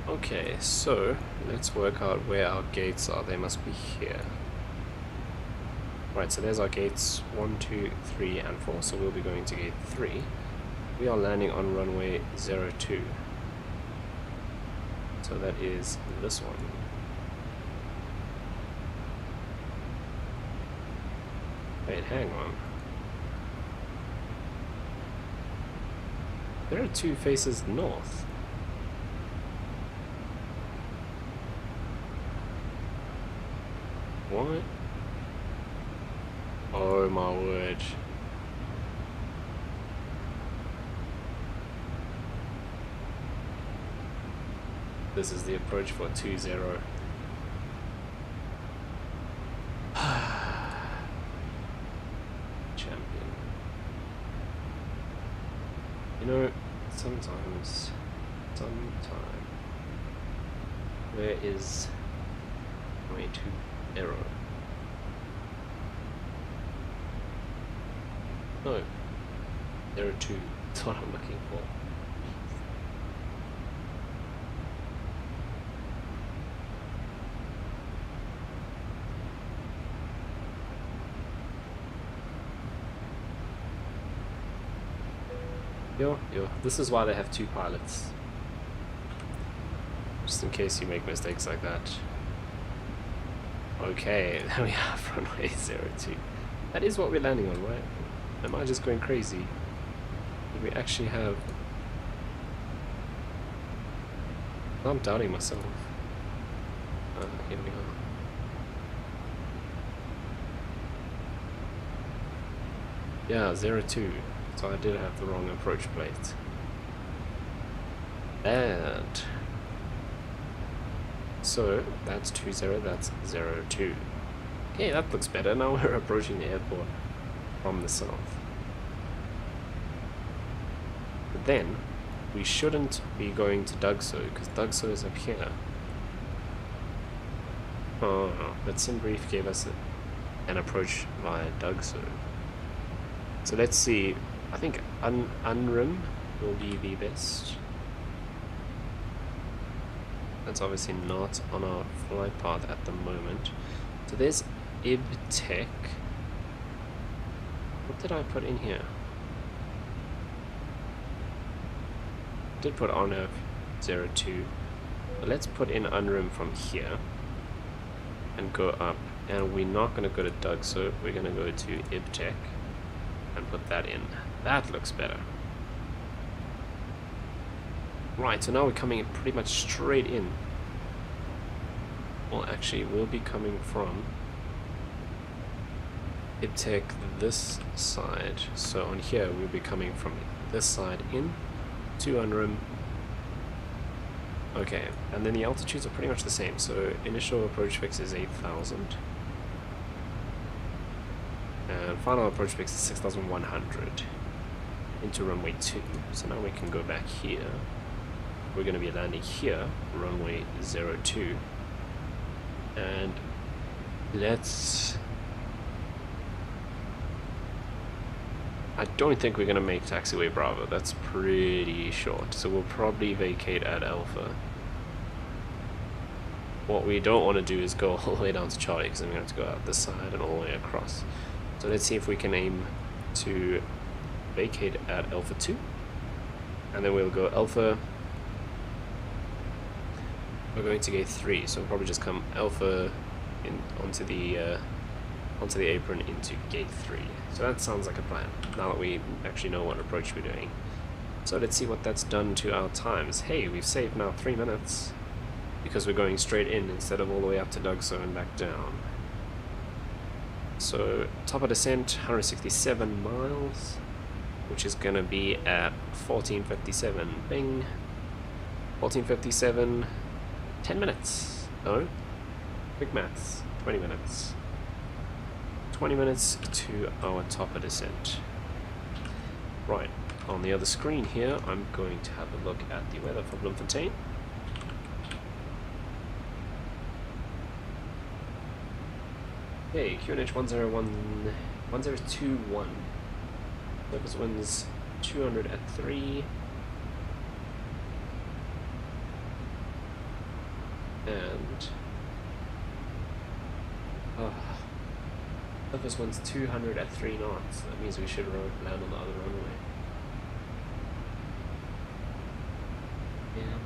Okay, so let's work out where our gates are. They must be here. Right, so there's our gates 1, 2, 3, and 4. So we'll be going to gate 3. We are landing on runway 02. So that is this one. Wait, hang on. There are 2 faces north. What? Oh my word. This is the approach for 2-0. Champion. You know, sometimes, where is way to error? No, there are 2. That's what I'm looking for. Yo, this is why they have 2 pilots. Just in case you make mistakes like that. Okay, there we are, runway 02. That is what we're landing on, right? Am I just going crazy? Did we actually have... I'm doubting myself. Here we are. Yeah, 02. So I did have the wrong approach plate. And... so that's 20, that's 02. Okay, that looks better. Now we're approaching the airport from the south. But then, we shouldn't be going to Dugso, because Dugso is up here. Oh, but SimBrief gave us an approach via Dugso. So let's see. I think Unrim will be the best. That's obviously not on our flight path at the moment. So there's IBTech. What did I put in here? I did put Arnav 02. But let's put in Unrim from here and go up and we're not going to go to Dugso, we're going to go to IBTech and put that in. That looks better. Right, so now we're coming in pretty much straight in. Well, actually, we'll be coming from IBTech this side. So on here, we'll be coming from this side in to Unrim. Okay, and then the altitudes are pretty much the same. So initial approach fix is 8,000. And final approach fix is 6,100 into runway 2. So now we can go back here. We're going to be landing here, runway 02. And let's... I don't think we're going to make taxiway Bravo. That's pretty short. So we'll probably vacate at Alpha. What we don't want to do is go all the way down to Charlie, because then we're going to have to go out this side and all the way across. So let's see if we can aim to vacate at Alpha 2. And then we'll go Alpha. We're going to gate 3, so we'll probably just come Alpha in onto the apron into gate 3. So that sounds like a plan, now that we actually know what approach we're doing. So let's see what that's done to our times. Hey, we've saved now 3 minutes, because we're going straight in instead of all the way up to Dugso and back down. So top of descent, 167 miles, which is going to be at 14:57. Bing. 14:57. 10 minutes. No. Quick maths. 20 minutes. 20 minutes to our top of descent. Right. On the other screen here, I'm going to have a look at the weather for Bloemfontein. Okay, QNH 1021. Surface winds 200 at 3. And surface winds 200 at 3 knots. That means we should land on the other runway. Yeah.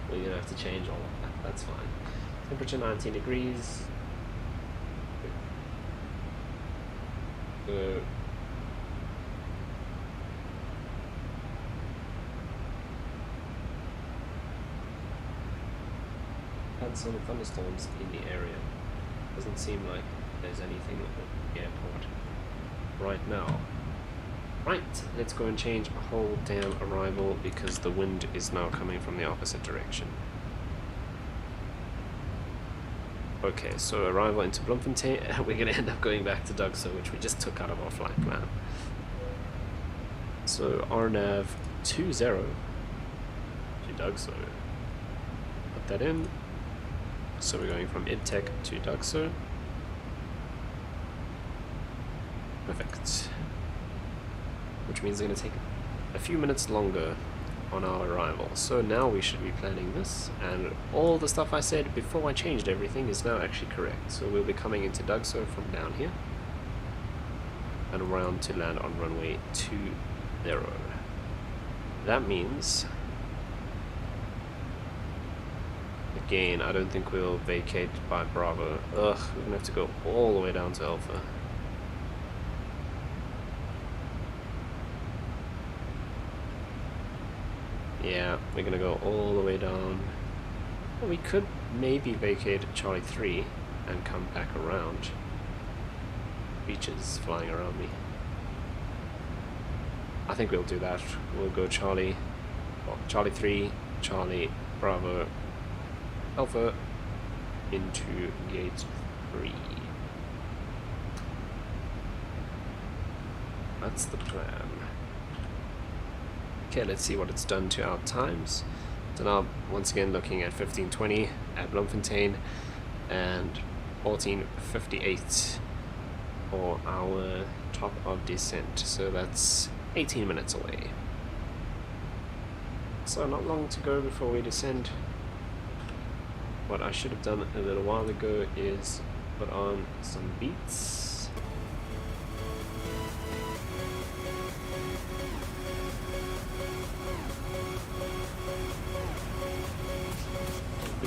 We're gonna have to change all of that. That's fine. Temperature 19 degrees. So had some thunderstorms in the area. Doesn't seem like there's anything at the airport right now. Right, let's go and change a whole damn arrival because the wind is now coming from the opposite direction. Okay, so arrival into Bloemfontein, we're going to end up going back to Dugso, which we just took out of our flight plan. So RNAV 20 to Dugso. Put that in. So we're going from IBTech to Dugso. Perfect. Which means it's going to take a few minutes longer on our arrival. So now we should be planning this, and all the stuff I said before I changed everything is now actually correct. So we'll be coming into Dugso from down here and around to land on runway 20. That means, again, I don't think we'll vacate by Bravo. Ugh, we're gonna have to go all the way down to Alpha. Yeah, we're gonna go all the way down. Well, we could maybe vacate Charlie 3 and come back around. Beaches flying around me. I think we'll do that. We'll go Charlie 3, Charlie, Bravo, Alpha into gate 3. That's the plan. Okay, let's see what it's done to our times. So now, once again, looking at 15:20 at Bloemfontein and 14:58 for our top of descent. So that's 18 minutes away. So not long to go before we descend. What I should have done a little while ago is put on some beats.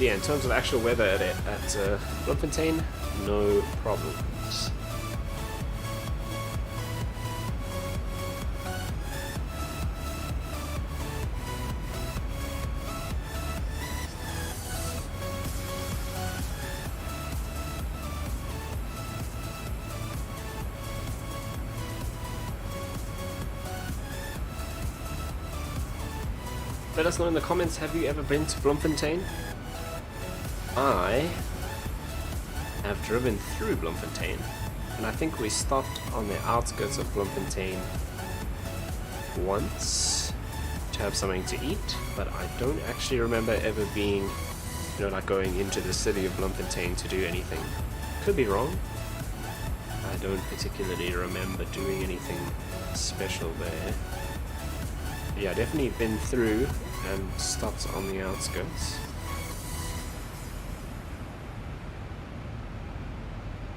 yeah, in terms of actual weather at Bloemfontein, no problems. Let us know in the comments, have you ever been to Bloemfontein? I have driven through Bloemfontein, and I think we stopped on the outskirts of Bloemfontein once to have something to eat, but I don't actually remember ever being, you know, like going into the city of Bloemfontein to do anything. Could be wrong. I don't particularly remember doing anything special there. Yeah, definitely been through and stopped on the outskirts.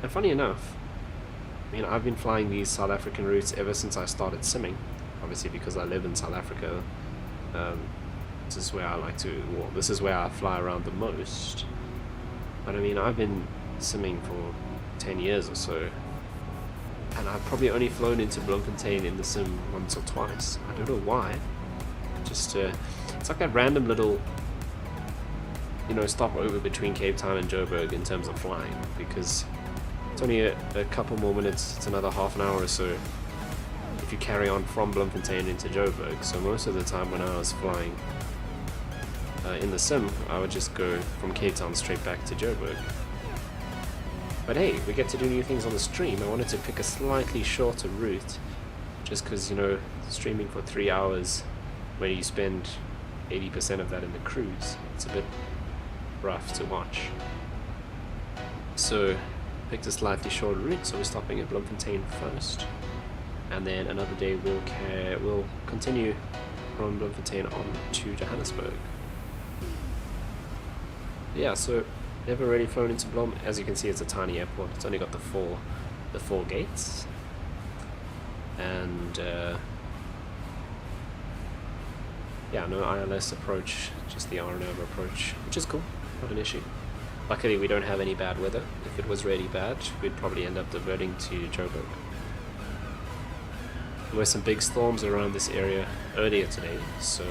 And funny enough, I mean, I've been flying these South African routes ever since I started simming. Obviously, because I live in South Africa, this is where I like to, well, this is where I fly around the most. But I mean, I've been simming for 10 years or so, and I've probably only flown into Bloemfontein in the sim once or twice. I don't know why. Just it's like that random little, you know, stopover between Cape Town and Joburg in terms of flying, because it's only a couple more minutes. It's another half an hour or so if you carry on from Bloemfontein into Joburg. So most of the time when I was flying in the sim, I would just go from Cape Town straight back to Joburg. But hey, we get to do new things on the stream. I wanted to pick a slightly shorter route, just because, you know, streaming for 3 hours when you spend 80% of that in the cruise, it's a bit rough to watch. So picked a slightly shorter route, so we're stopping at Bloemfontein first, and then another day we'll continue from Bloemfontein on to Johannesburg. Yeah, so never really flown into Blom. As you can see, it's a tiny airport. It's only got the four gates, and yeah, no ILS approach, just the RNAV approach, which is cool, not an issue. Luckily, we don't have any bad weather. If it was really bad, we'd probably end up diverting to Joburg. There were some big storms around this area earlier today, so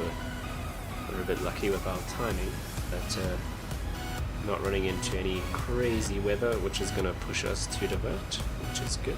we're a bit lucky with our timing, but not running into any crazy weather, which is going to push us to divert, which is good.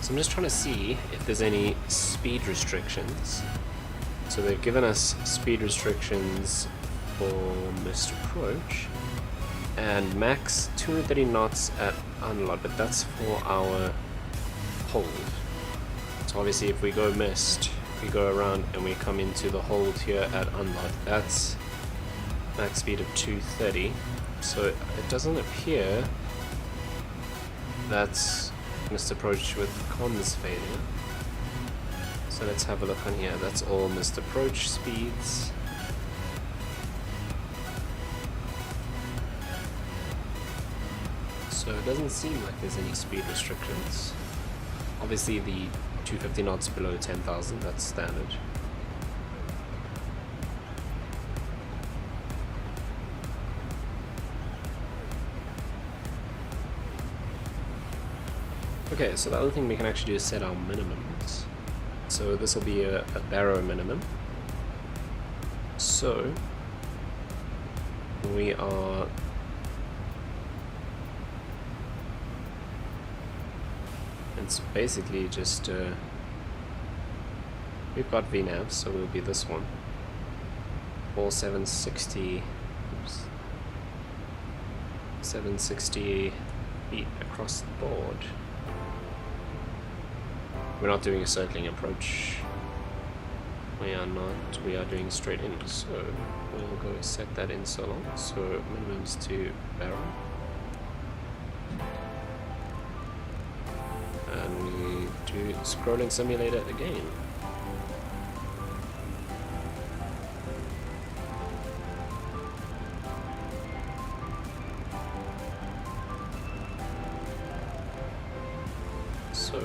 So I'm just trying to see if there's any speed restrictions. So they've given us speed restrictions for missed approach and max 230 knots at unload, but that's for our hold. So obviously if we go missed, we go around and we come into the hold here at unload, that's max speed of 230. So it doesn't appear that's missed approach with comms failure. So let's have a look on here. That's all missed approach speeds. So it doesn't seem like there's any speed restrictions. Obviously the 250 knots below 10,000, that's standard. Okay, so the other thing we can actually do is set our minimums. So this will be a barrow minimum. So we are it's basically just we've got VNAV, so we'll be this one. All 760 oops, 760 feet across the board. We're not doing a circling approach. We are not. We are doing straight in. So we'll go set that in so long. So minimums to barrel. And we do scrolling simulator again. So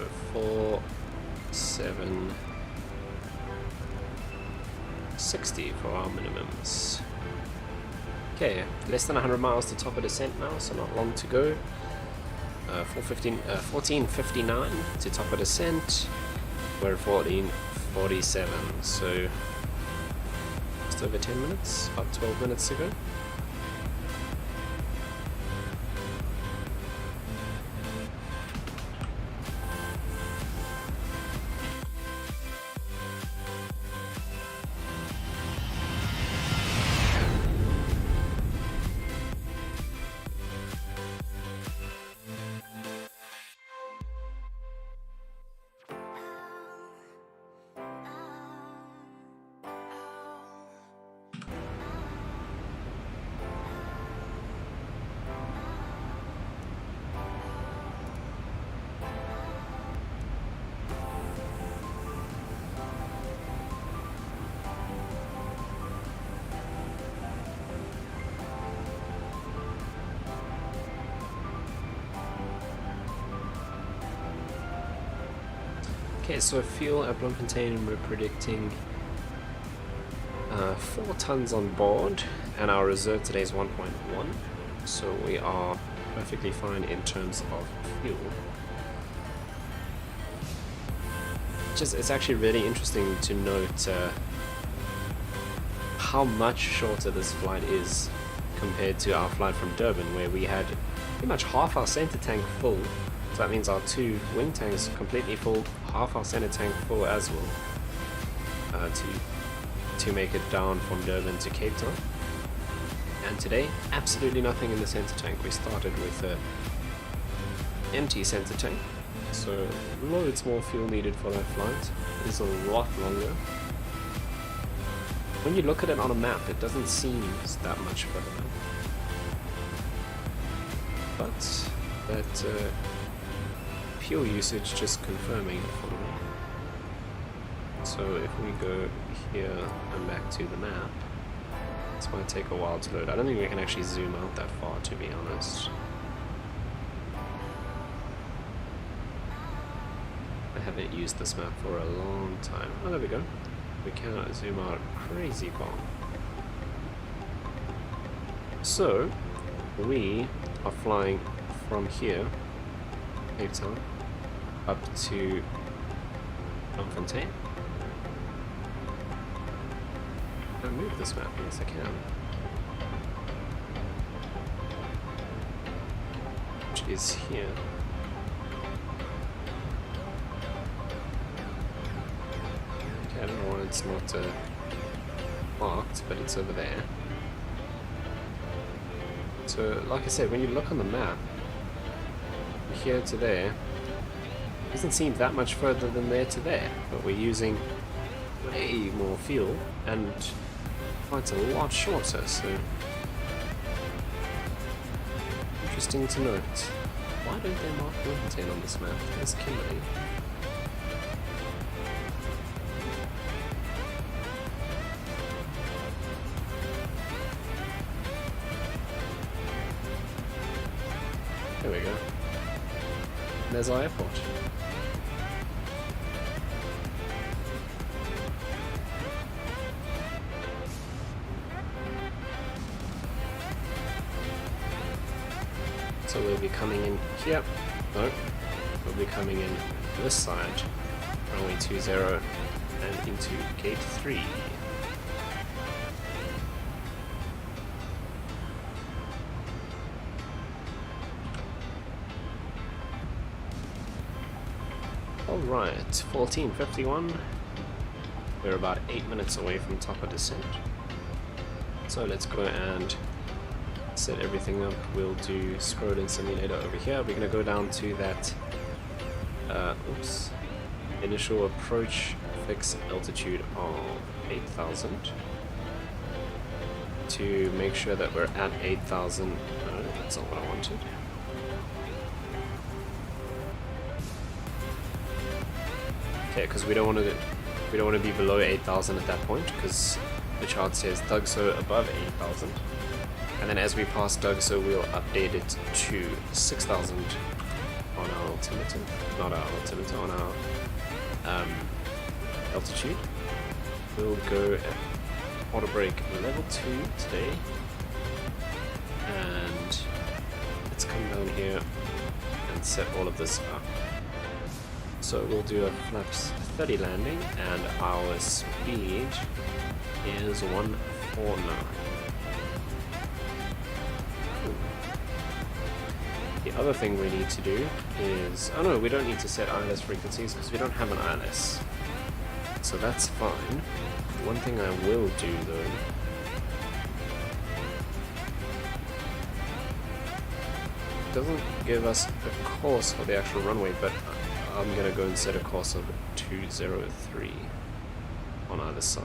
760 for our minimums. Okay, less than 100 miles to top of descent now, so not long to go. 14:59 to top of descent. We're at 14:47, so just over 10 minutes, about 12 minutes to go. Okay, so fuel at Bloemfontein, we're predicting 4 tons on board, and our reserve today is 1.1, so we are perfectly fine in terms of fuel. It's actually really interesting to note how much shorter this flight is compared to our flight from Durban, where we had pretty much half our center tank full. So that means our 2 wing tanks completely full, half our center tank full as well, to make it down from Durban to Cape Town. And today, absolutely nothing in the center tank. We started with an empty center tank, so loads more fuel needed for that flight. It's a lot longer. When you look at it on a map, it doesn't seem that much further. But that fuel usage just confirming it for me. So if we go here and back to the map, this might take a while to load. I don't think we can actually zoom out that far, to be honest. I haven't used this map for a long time. Oh, there we go. We cannot zoom out crazy far. So we are flying from here, Cape Town, up to Bloemfontein. Can I move this map? Yes, I can. Which is here. Okay, I don't know why it's not marked, but it's over there. So, like I said, when you look on the map, here to there, doesn't seem that much further than there to there, but we're using way more fuel and flight's a lot shorter, so interesting to note. Why don't they mark Bloemfontein on this map? There's Kimberley. There we go. There's our airport. So we'll be coming in here. No, we'll be coming in this side. Runway 20 and into gate 3. Alright, 14:51. We're about 8 minutes away from top of descent. So let's go and set everything up. We'll do Scroden Simulator over here. We're going to go down to that initial approach fixed altitude of 8,000 to make sure that we're at 8,000. No, that's not what I wanted. Okay, because we don't want to be below 8,000 at that point, because the chart says Dugso above 8,000. And then as we pass Dugso, we'll update it to 6,000 on our altimeter, not our altimeter, on our altitude. We'll go at auto brake level 2 today, and let's come down here and set all of this up. So we'll do a flaps 30 landing, and our speed is 149. The other thing we need to do is, oh no, we don't need to set ILS frequencies because we don't have an ILS. So that's fine. One thing I will do though, it doesn't give us a course for the actual runway, but I'm going to go and set a course of 203 on either side.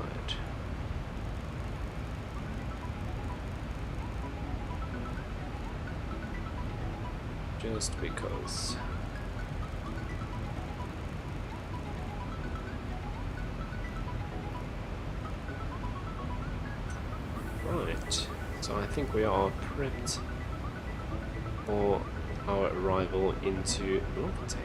Just because. Right, so I think we are prepped for our arrival into Bloemfontein.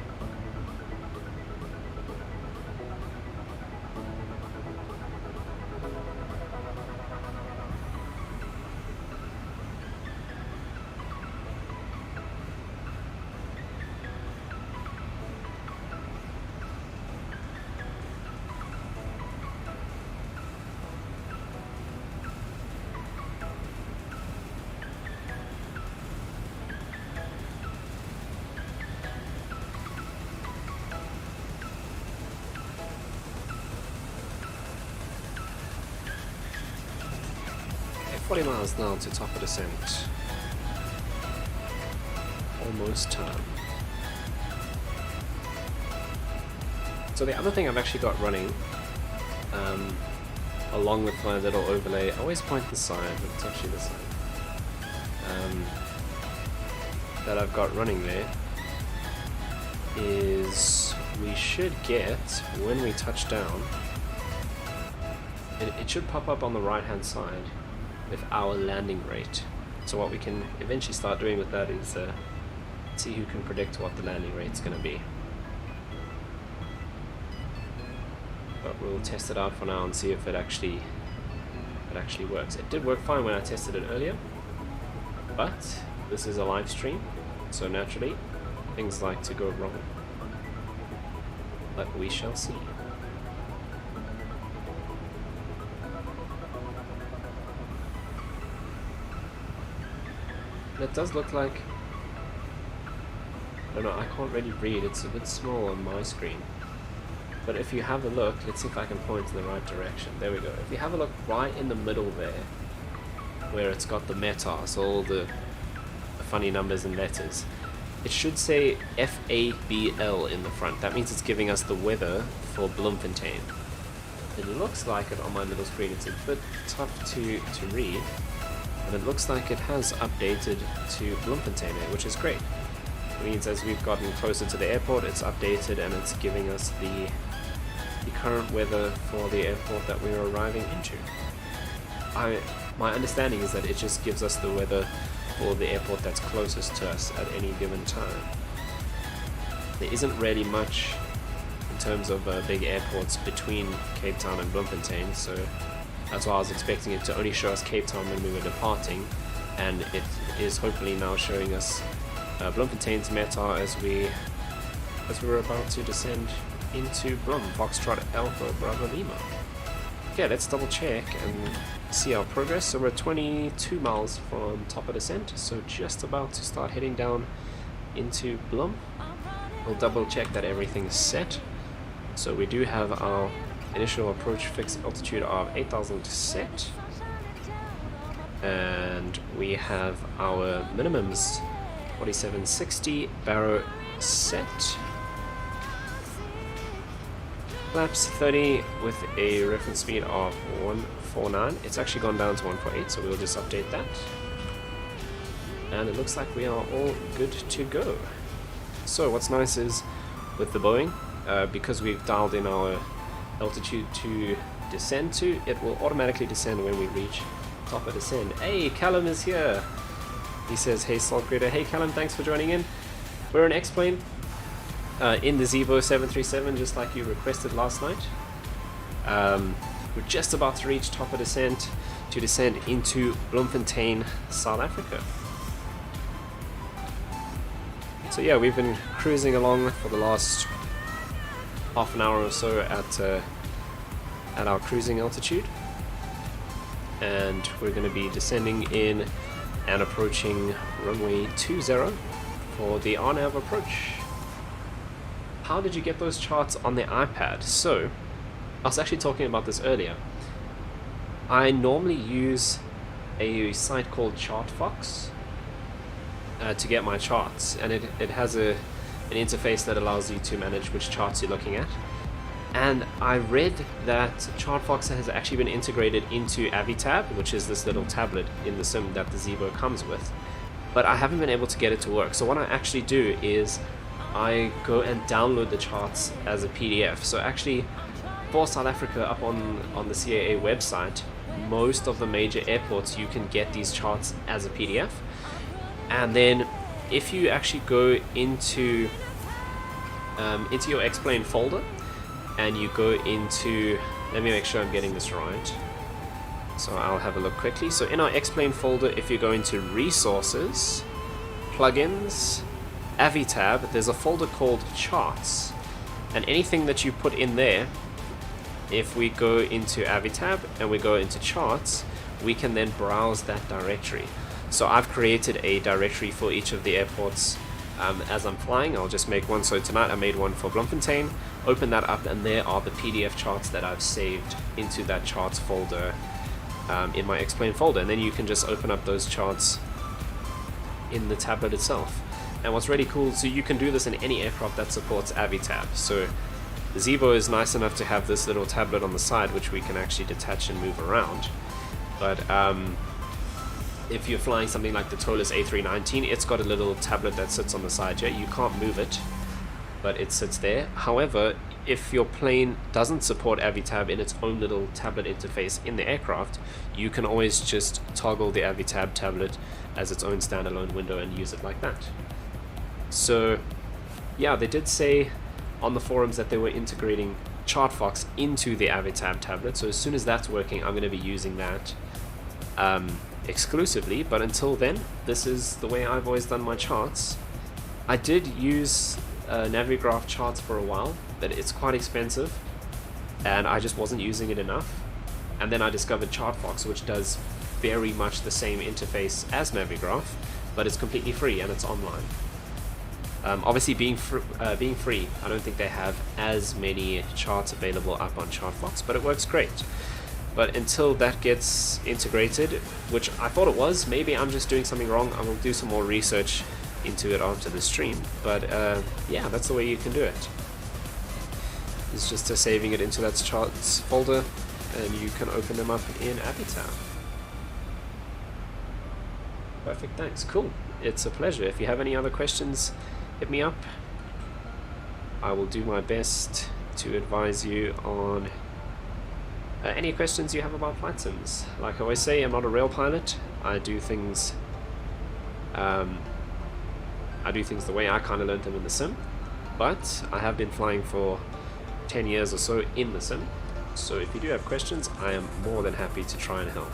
Okay, 40 miles now to top of descent. Almost time. So the other thing I've actually got running, along with my little overlay, I always point the sign, but it's actually the sign, that I've got running there, is we should get, when we touch down, it should pop up on the right hand side with our landing rate. So what we can eventually start doing with that is see who can predict what the landing rate's going to be. But we'll test it out for now and see if it actually works. It did work fine when I tested it earlier, but this is a live stream, so naturally things like to go wrong. But we shall see. It does look like, I don't know, I can't really read, it's a bit small on my screen. But if you have a look, let's see if I can point in the right direction. There we go. If you have a look right in the middle there, where it's got the METAR, all the funny numbers and letters, it should say FABL in the front. That means it's giving us the weather for Bloemfontein. It looks like it on my little screen. It's a bit tough to read, but it looks like it has updated to Bloemfontein, which is great. It means as we've gotten closer to the airport, it's updated and it's giving us the current weather for the airport that we're arriving into. My understanding is that it just gives us the weather for the airport that's closest to us at any given time. There isn't really much in terms of big airports between Cape Town and Bloemfontein, so that's why I was expecting it to only show us Cape Town when we were departing, and it is hopefully now showing us Bloemfontein's METAR as we were about to descend into Bloem. Foxtrot Alpha Bravo Lima. Okay, let's double check and see our progress. So we're 22 miles from top of descent, so just about to start heading down into Bloem. We'll double check that everything is set. So we do have our initial approach fixed altitude of 8,000 set, and we have our minimums 4760 baro set, flaps 30 with a reference speed of 149. It's actually gone down to 148, so we'll just update that, and it looks like we are all good to go. So what's nice is with the Boeing, because we've dialed in our altitude to descend to, it will automatically descend when we reach top of descend. Hey, Callum is here. He says, hey Salt Creator. Hey Callum, thanks for joining in. We're an X-plane in the ZIBO 737, just like you requested last night. We're just about to reach top of descent to descend into Bloemfontein, South Africa. So yeah, we've been cruising along for the last half an hour or so at our cruising altitude, and we're going to be descending in and approaching runway 20 for the RNAV approach. How did you get those charts on the iPad? So I was actually talking about this earlier. I normally use a site called ChartFox to get my charts, and it has an interface that allows you to manage which charts you're looking at. And I read that ChartFox has actually been integrated into AviTab, which is this little tablet in the sim that the ZIBO comes with, but I haven't been able to get it to work. So what I actually do is I go and download the charts as a PDF. So actually, for South Africa, up on the CAA website, most of the major airports you can get these charts as a PDF. And then if you actually go into your X-Plane folder and you go into, let me make sure I'm getting this right, so I'll have a look quickly. So in our X-Plane folder, if you go into resources, plugins, AviTab, there's a folder called charts, and anything that you put in there, if we go into AviTab and we go into charts, we can then browse that directory. So I've created a directory for each of the airports as I'm flying. I'll just make one. So tonight I made one for Bloemfontein, open that up, and there are the PDF charts that I've saved into that charts folder in my X-Plane folder, and then you can just open up those charts in the tablet itself. And what's really cool, so you can do this in any aircraft that supports AviTab. So the ZIBO is nice enough to have this little tablet on the side which we can actually detach and move around, but if you're flying something like the Tolis A319, it's got a little tablet that sits on the side here. You can't move it, but it sits there. However, if your plane doesn't support AviTab in its own little tablet interface in the aircraft, you can always just toggle the AviTab tablet as its own standalone window and use it like that. So yeah, they did say on the forums that they were integrating ChartFox into the AviTab tablet, so as soon as that's working, I'm going to be using that exclusively. But until then, this is the way I've always done my charts. I did use Navigraph charts for a while, but it's quite expensive and I just wasn't using it enough, and then I discovered ChartFox, which does very much the same interface as Navigraph, but it's completely free and it's online. Obviously being free, I don't think they have as many charts available up on ChartFox, but it works great. But until that gets integrated, which I thought it was, maybe I'm just doing something wrong. I will do some more research into it after the stream. But yeah, that's the way you can do it. It's just saving it into that charts folder, and you can open them up in AviTab. Perfect, thanks, cool. It's a pleasure. If you have any other questions hit me up. I will do my best to advise you on any questions you have about flight sims. Like I always say, I'm not a rail pilot. I do things the way I kind of learned them in the sim, but I have been flying for 10 years or so in the sim, so if you do have questions, I am more than happy to try and help.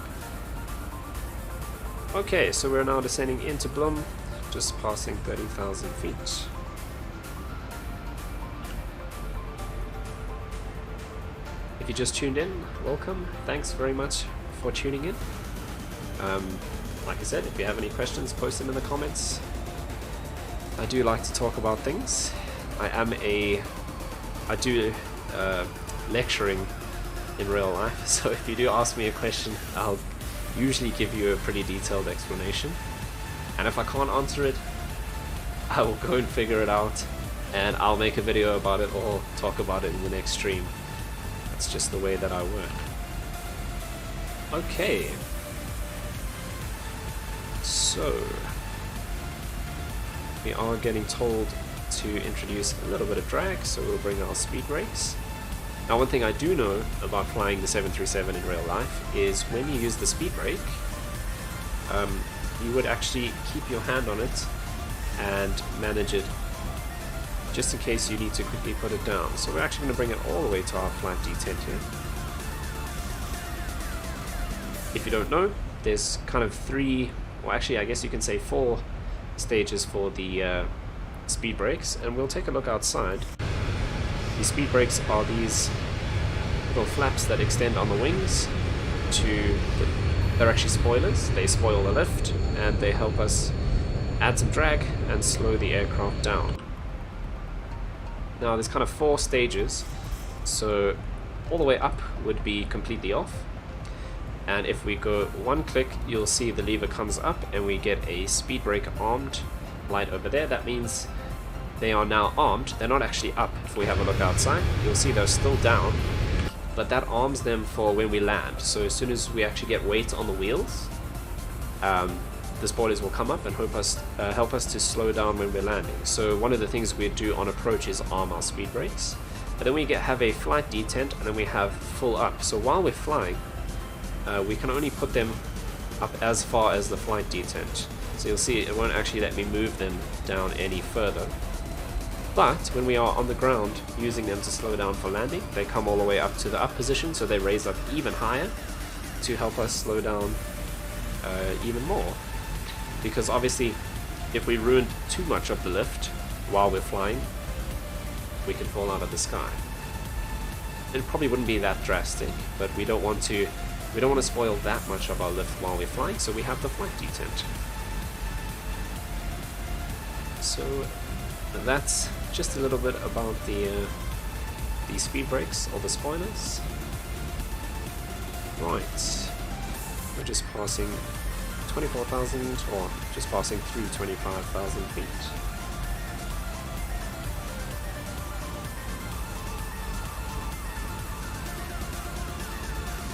Okay, so we're now descending into Bloem, just passing 30,000 feet. If you just tuned in, welcome. Thanks very much for tuning in. Like I said, if you have any questions, post them in the comments. I do like to talk about things. I do lecturing in real life, so if you do ask me a question, I'll usually give you a pretty detailed explanation. And if I can't answer it, I will go and figure it out, and I'll make a video about it or talk about it in the next stream. That's just the way that I work. Okay. So, we are getting told to introduce a little bit of drag, so we'll bring our speed brakes. Now, one thing I do know about flying the 737 in real life is when you use the speed brake, you would actually keep your hand on it and manage it just in case you need to quickly put it down. So we're actually going to bring it all the way to our flight detent here. If you don't know, there's kind of 3, or actually I guess you can say 4 stages for the speed brakes, and we'll take a look outside. The speed brakes are these little flaps that extend on the wings they're actually spoilers. They spoil the lift and they help us add some drag and slow the aircraft down. Now there's kind of 4 stages, so all the way up would be completely off, and if we go 1 click, you'll see the lever comes up and we get a speed brake armed light over there. That means they are now armed. They're not actually up. If we have a look outside, you'll see they're still down, but that arms them for when we land. So as soon as we actually get weight on the wheels, the spoilers will come up and help us to slow down when we're landing. So one of the things we do on approach is arm our speed brakes, but then we have a flight detent, and then we have full up. So while we're flying, we can only put them up as far as the flight detent. So you'll see it won't actually let me move them down any further. But when we are on the ground using them to slow down for landing, they come all the way up to the up position, so they raise up even higher to help us slow down even more. Because obviously, if we ruined too much of the lift while we're flying, we can fall out of the sky. It probably wouldn't be that drastic, but we don't want to spoil that much of our lift while we're flying, so we have the flight detent. So that's just a little bit about the speed brakes or the spoilers. Right, we're just passing 24,000, or just passing through 25,000 feet.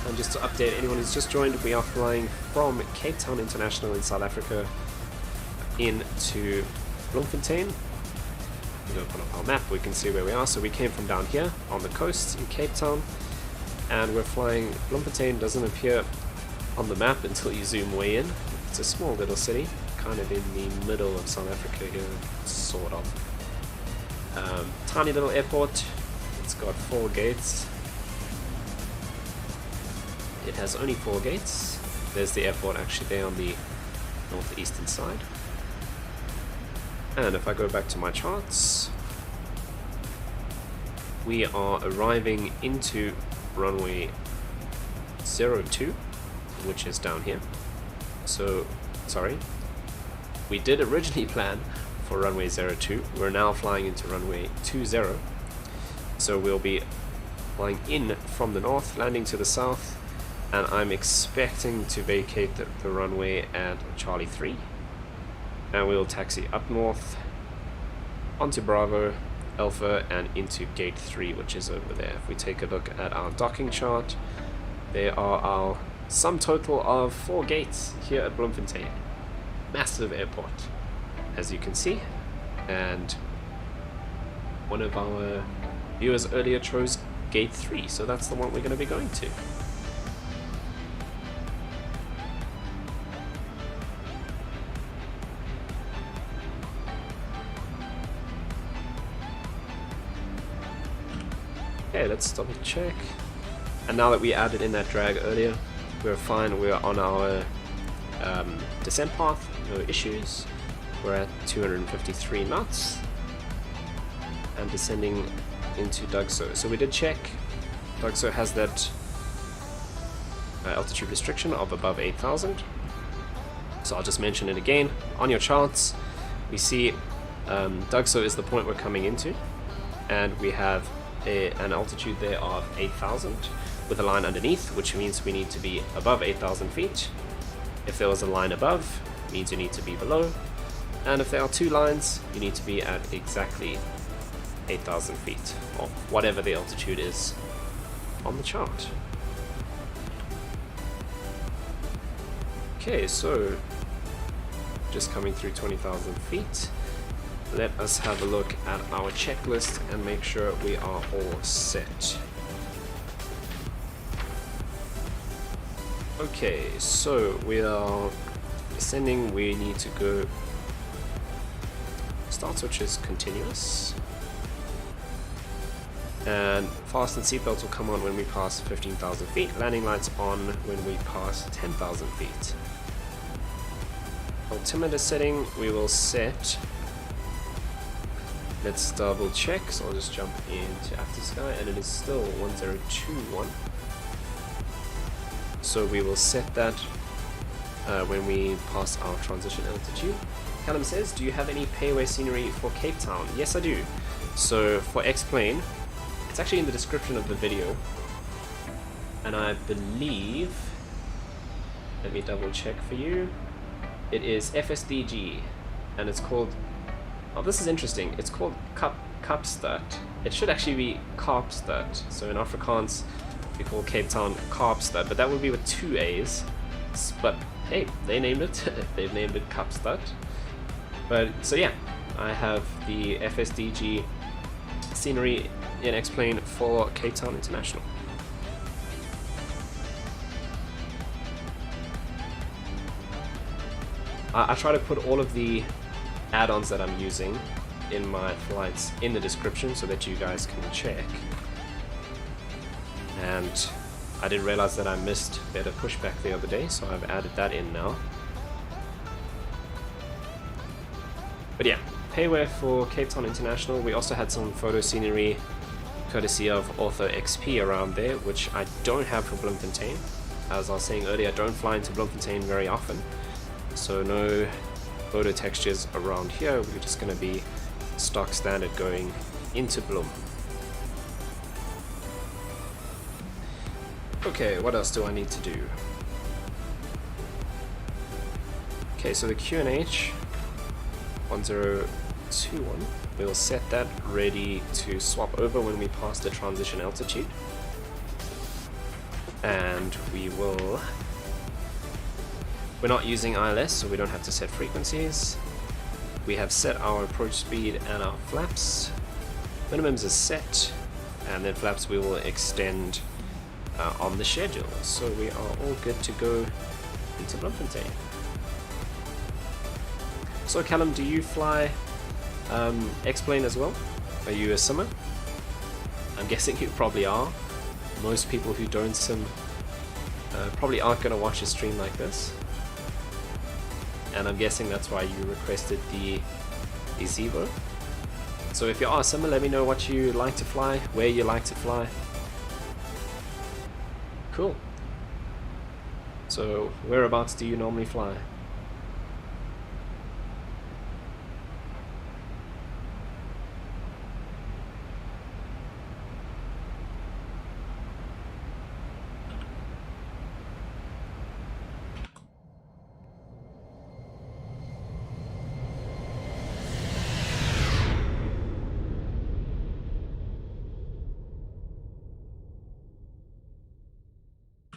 And just to update anyone who's just joined, we are flying from Cape Town International in South Africa into Bloemfontein. We open up our map, we can see where we are. So we came from down here on the coast in Cape Town, and we're flying. Bloemfontein doesn't appear on the map until you zoom way in. It's a small little city, kind of in the middle of South Africa here, sort of. Tiny little airport. It's got 4 gates. It has only 4 gates. There's the airport actually there on the northeastern side. And if I go back to my charts, we are arriving into runway 02, which is down here. So, sorry, we did originally plan for runway 02. We're now flying into runway 20. So we'll be flying in from the north, landing to the south, and I'm expecting to vacate the runway at Charlie 3. And we'll taxi up north onto Bravo, Alpha, and into gate 3, which is over there. If we take a look at our docking chart, there are our sum total of 4 gates here at Bloemfontein. Massive airport, as you can see. and one of our viewers earlier chose gate 3, so that's the one we're going to be going to. Okay, let's double check. And now that we added in that drag earlier, we're fine. We're on our descent path, no issues. We're at 253 knots and descending into Dugso. So we did check. Dugso has that altitude restriction of above 8,000. So I'll just mention it again. On your charts, we see Dugso is the point we're coming into, and we have an altitude there of 8,000 with a line underneath, which means we need to be above 8,000 feet. If there was a line above, it means you need to be below, and if there are two lines, you need to be at exactly 8,000 feet, or whatever the altitude is on the chart. Okay, so just coming through 20,000 feet. Let us have a look at our checklist and make sure we are all set. Okay, so we are descending. We need to go start switch is continuous, and fasten seatbelts will come on when we pass 15,000 feet. Landing lights on when we pass 10,000 feet. Altimeter setting we will set. Let's double check, so I'll just jump into After Sky, and it is still 1021. So we will set that when we pass our transition altitude. Callum says, do you have any payway scenery for Cape Town? Yes, I do. So for X-Plane, it's actually in the description of the video. And I believe, let me double check for you, it is FSDG, and it's called, oh, this is interesting, it's called Kapstadt. It should actually be Kapstadt. So in Afrikaans, we call Cape Town Kapstadt, but that would be with two A's. But hey, they named it. They've named it Kapstadt. But so yeah, I have the FSDG scenery in X-Plane for Cape Town International. I try to put all of the add-ons that I'm using in my flights in the description so that you guys can check. And I did realize that I missed BetterPushback the other day, so I've added that in now. But yeah, payware for Cape Town International. We also had some photo scenery courtesy of Author XP around there, which I don't have for Bloemfontein. As I was saying earlier, I don't fly into Bloemfontein very often, so no photo textures around here. We're just going to be stock standard going into Bloem. Okay, what else do I need to do? Okay, so the QNH 1021, we'll set that ready to swap over when we pass the transition altitude. And we're not using ILS, so we don't have to set frequencies. We have set our approach speed and our flaps. Minimums is set, and then flaps we will extend on the schedule. So we are all good to go into Bloemfontein. So Callum, do you fly X-Plane as well? Are you a simmer? I'm guessing you probably are. Most people who don't sim probably aren't going to watch a stream like this. And I'm guessing that's why you requested the ZIBO. So if you are a simmer, let me know what you like to fly, where you like to fly. Cool. So whereabouts do you normally fly?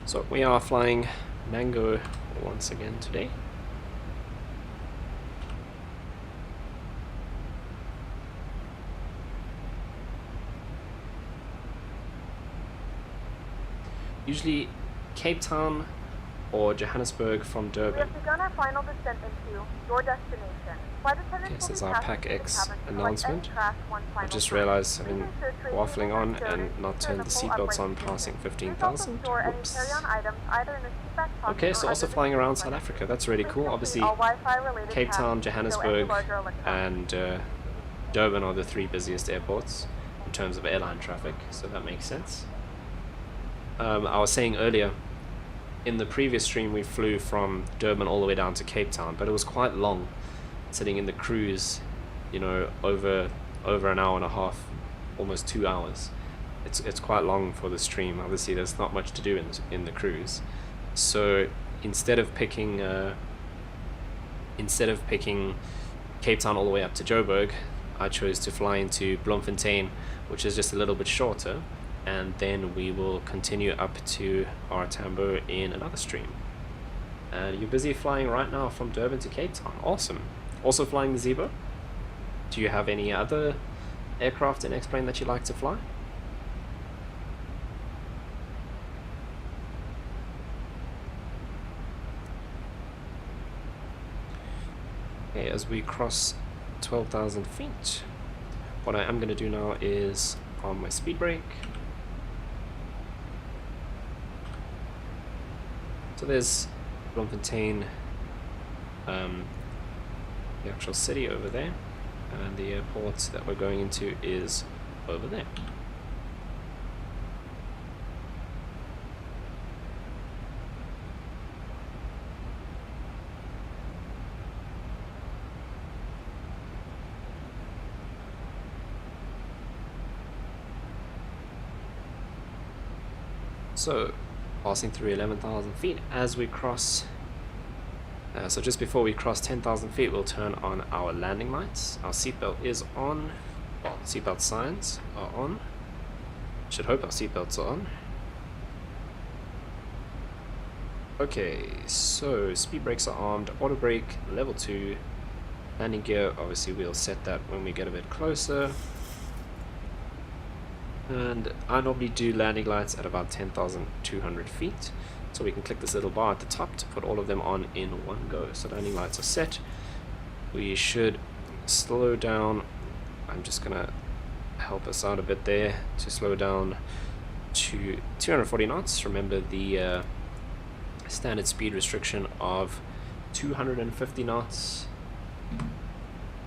So we are flying Mango once again today. usually Cape Town or Johannesburg from We Durban. have begun our final descent into your destination. Flight attendants Okay, will so be it's our passing through the PACX cabin to collect any announcement. craft once I final just time. realized I've Please been ensure training waffling on is and not in turned the the full seatbelts on upright passing position. Please also 15,000. store any Whoops. carry-on items either in the seatback pocket Okay, or so also under the flying seat around button. South Africa. That's really Please cool. complete Obviously, all Wi-Fi-related Cape tasks Town, and show any Johannesburg, larger electronics. and Durban are the 3 busiest airports in terms of airline traffic, so that makes sense. I was saying earlier, in the previous stream we flew from Durban all the way down to Cape Town, but it was quite long, sitting in the cruise, you know, over an hour and a half, almost 2 hours. It's quite long for the stream. Obviously there's not much to do in the cruise, so instead of picking Cape Town all the way up to Joburg, I chose to fly into Bloemfontein, which is just a little bit shorter, and then we will continue up to our Tambo in another stream. And you're busy flying right now from Durban to Cape Town. Awesome. Also flying the ZIBO. Do you have any other aircraft in X-Plane that you like to fly? Okay, as we cross 12,000 feet, what I am going to do now is on my speed brake. So there's Bloemfontein, the actual city over there, and the airport that we're going into is over there. So, passing through 11,000 feet as we cross, so just before we cross 10,000 feet, we'll turn on our landing lights. Our seatbelt is on, well, seatbelt signs are on. Should hope our seatbelts are on. Okay, so speed brakes are armed, auto brake level 2, landing gear, obviously we'll set that when we get a bit closer. And I normally do landing lights at about 10,200 feet, so we can click this little bar at the top to put all of them on in one go. So landing lights are set. We should slow down. I'm just gonna help us out a bit there to slow down to 240 knots. Remember the standard speed restriction of 250 knots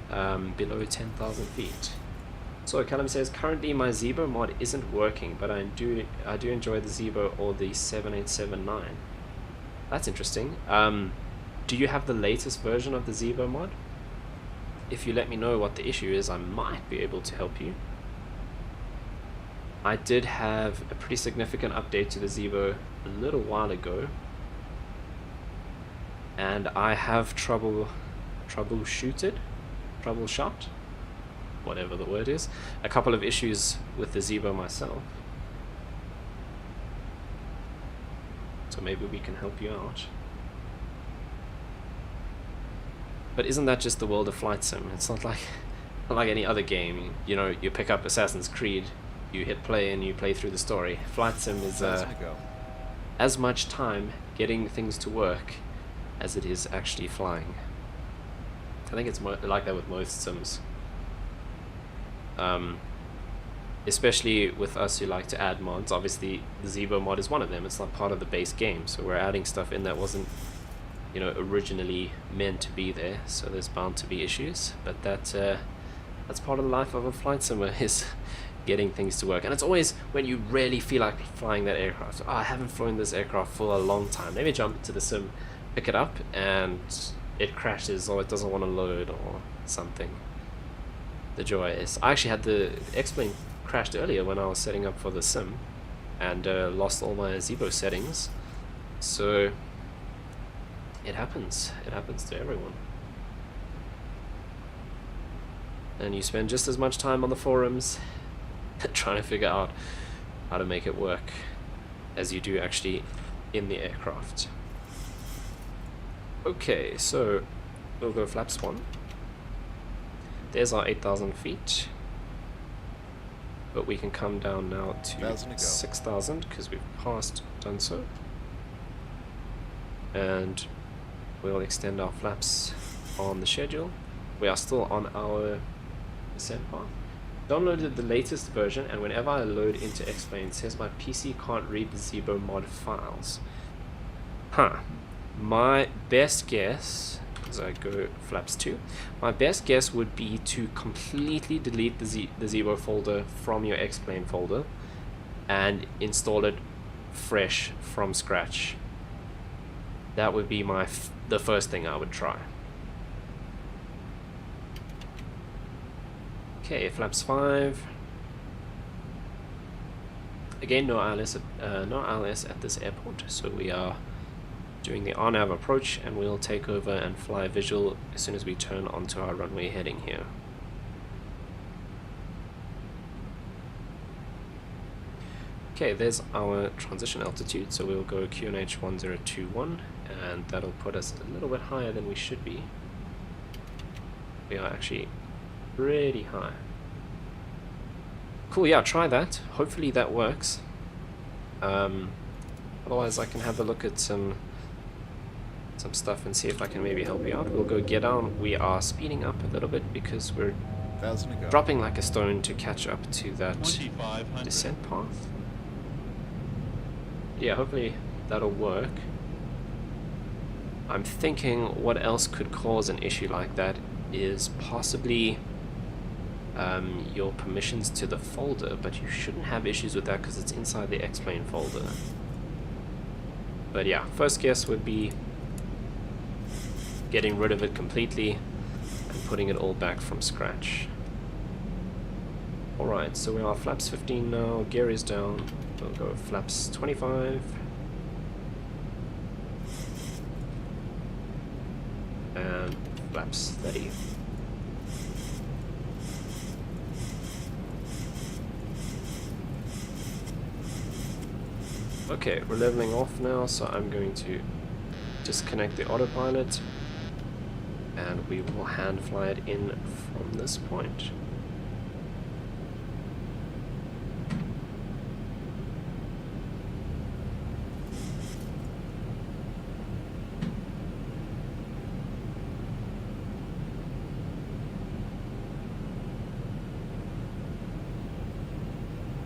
below 10,000 feet. So Callum says, currently my ZIBO mod isn't working, but I do enjoy the ZIBO or the 7879. That's interesting. Do you have the latest version of the ZIBO mod? If you let me know what the issue is, I might be able to help you. I did have a pretty significant update to the ZIBO a little while ago, and I have troubleshot, whatever the word is, a couple of issues with the ZIBO myself. So maybe we can help you out. But isn't that just the world of flight sim? It's not like any other game. You know, you pick up Assassin's Creed, you hit play and you play through the story. Flight sim is as much time getting things to work as it is actually flying. I think it's like that with most sims. Especially with us who like to add mods. Obviously the ZIBO mod is one of them. It's not part of the base game, so we're adding stuff in that wasn't, you know, originally meant to be there, so there's bound to be issues. But that's part of the life of a flight simmer, is getting things to work. And it's always when you really feel like flying that aircraft. Oh, I haven't flown this aircraft for a long time. Maybe jump into the sim, pick it up, and it crashes or it doesn't want to load or something. The joy is, I actually had the X-Plane crashed earlier when I was setting up for the sim, and lost all my ZIBO settings. So it happens to everyone. And you spend just as much time on the forums trying to figure out how to make it work as you do actually in the aircraft. Okay, so we'll go flaps 1. There's our 8,000 feet, but we can come down now to 6,000 because we've passed done so. And we'll extend our flaps on the schedule. We are still on our descent path. Downloaded the latest version, and whenever I load into X-Plane, it says my PC can't read the ZIBO mod files. Huh. My best guess, as I go flaps 2, my best guess would be to completely delete the ZIBO folder from your X-Plane folder and install it fresh from scratch. That would be the first thing I would try. Okay, flaps 5. Again, no ILS at this airport, so we are doing the RNAV approach, and we'll take over and fly visual as soon as we turn onto our runway heading here. Okay, there's our transition altitude, so we'll go QNH 1021, and that'll put us a little bit higher than we should be. We are actually pretty high. Cool, yeah, try that. Hopefully that works. Otherwise I can have a look at some stuff and see if I can maybe help you out. We'll go get down. We are speeding up a little bit because we're dropping like a stone to catch up to that descent path. Yeah, hopefully that'll work. I'm thinking what else could cause an issue like that is possibly your permissions to the folder, but you shouldn't have issues with that because it's inside the X-Plane folder. But yeah, first guess would be getting rid of it completely and putting it all back from scratch. Alright, so we are flaps 15 now, gear is down, we'll go flaps 25. And flaps 30. Okay, we're leveling off now, so I'm going to disconnect the autopilot and we will hand fly it in from this point.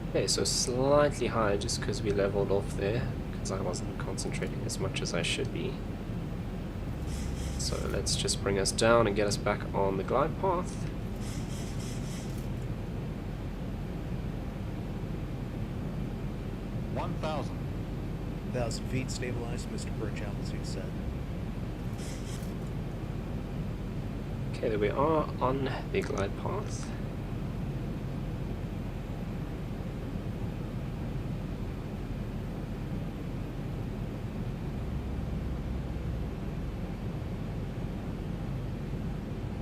Okay, so slightly higher just because we leveled off there, because I wasn't concentrating as much as I should be. So let's just bring us down and get us back on the glide path. Thousand feet stabilized, Mr. Birch, altitude set. Okay, there we are on the glide path.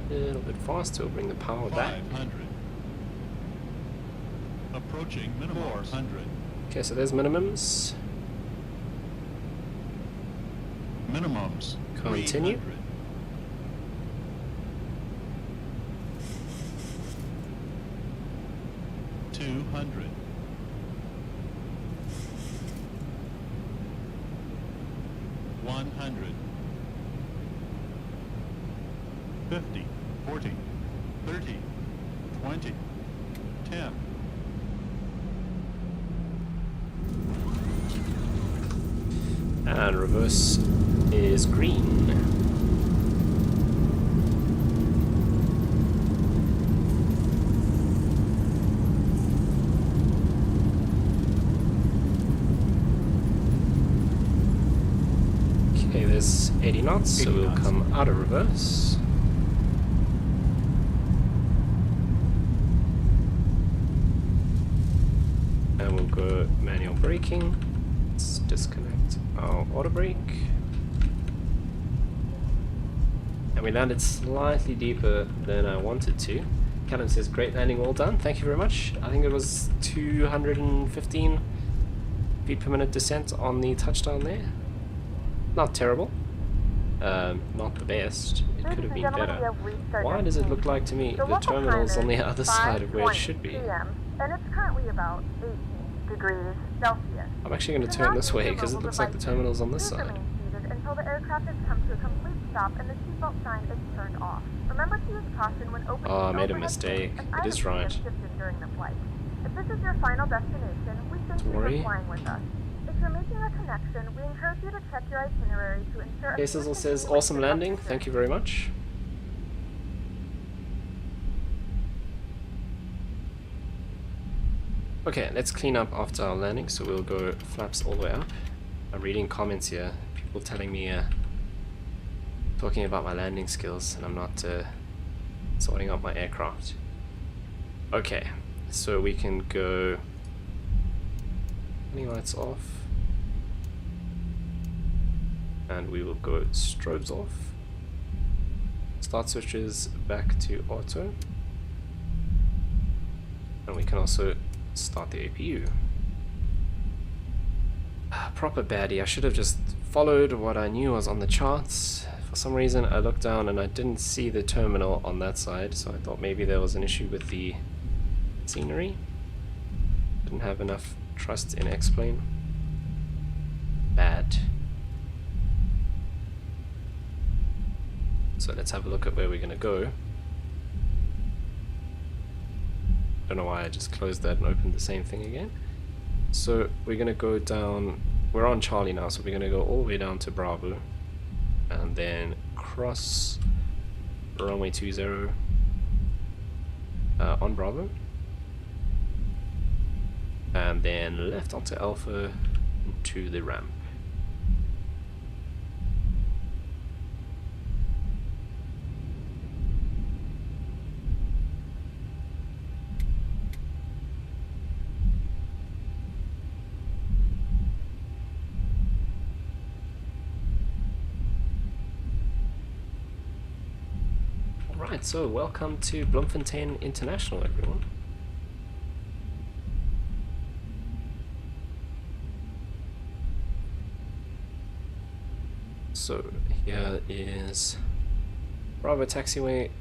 A little bit faster, we'll bring the power back. 500. Approaching minimum 400. Okay, so there's minimums. Minimums. Continue. 300. 200. 100. 50, 40, 30, 20, 10. And reverse is green. Okay, there's 80 knots, so we'll come out of reverse. And we'll go manual braking. Let's disconnect our auto brake. And we landed slightly deeper than I wanted to. Callum says, great landing, well done. Thank you very much. I think it was 215 feet per minute descent on the touchdown there. Not terrible. Not the best. It could have been better. Why does it look like to me the terminal's on the other side of where it should be? And it's currently about 18 degrees. Celsius. I'm actually going to Do turn not this use way your because it mobile looks like the devices. terminal's on this Please side. remain seated until the aircraft has come to a complete stop and the seatbelt sign is turned off. Remember to use caution when opening Oh, I made a overhead mistake. bins, as It items is may right. have shifted during the flight. If this is your final destination, we thank Don't you for worry. flying with us. If you're making a connection, we encourage you to check your itinerary to ensure a Sizzle smooth says, continuation awesome of landing. your Thank you journey. very much. Okay, let's clean up after our landing, so we'll go flaps all the way up. I'm reading comments here, people telling me, talking about my landing skills, and I'm not sorting out my aircraft. Okay, so we can go running lights off, and we will go strobes off, start switches back to auto, and we can also start the APU. Proper baddie. I should have just followed what I knew was on the charts. For some reason I looked down and I didn't see the terminal on that side, so I thought maybe there was an issue with the scenery. Didn't have enough trust in X-Plane. Bad. So let's have a look at where we're gonna go. Don't know why I just closed that and opened the same thing again. So we're gonna go down, we're on Charlie now, so we're gonna go all the way down to Bravo and then cross runway 20 on Bravo, and then left onto Alpha to the ramp. Alright, so welcome to Bloemfontein International, everyone. So here is Bravo taxiway,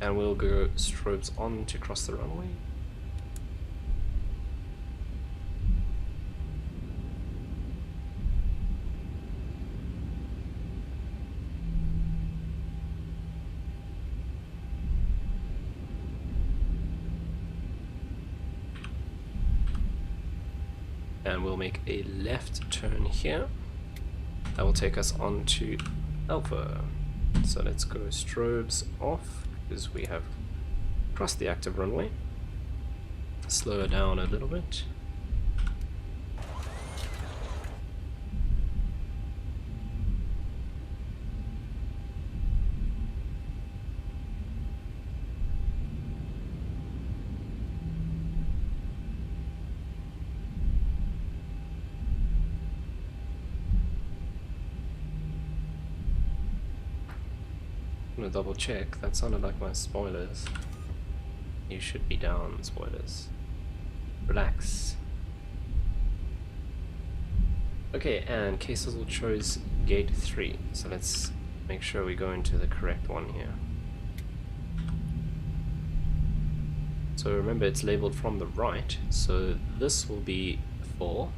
and we'll go strobes on to cross the runway. And we'll make a left turn here. That will take us on to Alpha. So let's go strobes off because we have crossed the active runway. Slow it down a little bit. I'm gonna double check, that sounded like my spoilers. You should be down, spoilers. Relax. Okay, and K-Sizzle chose gate 3, so let's make sure we go into the correct one here. So remember, it's labeled from the right, so this will be 4.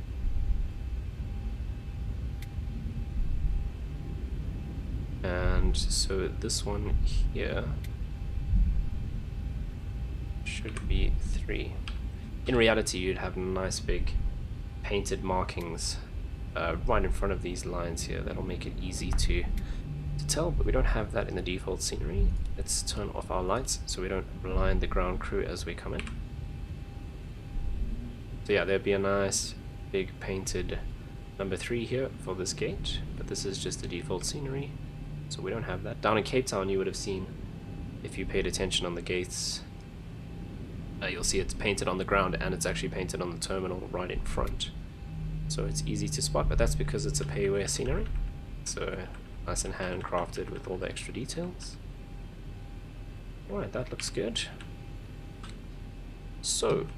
And so this one here should be 3. In reality, you'd have nice big painted markings right in front of these lines here. That'll make it easy to tell, but we don't have that in the default scenery. Let's turn off our lights so we don't blind the ground crew as we come in. So yeah, there'd be a nice big painted number 3 here for this gate, but this is just the default scenery. So we don't have that. Down in Cape Town you would have seen, if you paid attention on the gates, you'll see it's painted on the ground and it's actually painted on the terminal right in front. So it's easy to spot, but that's because it's a pay-away scenery. So nice and handcrafted with all the extra details. Alright, that looks good. So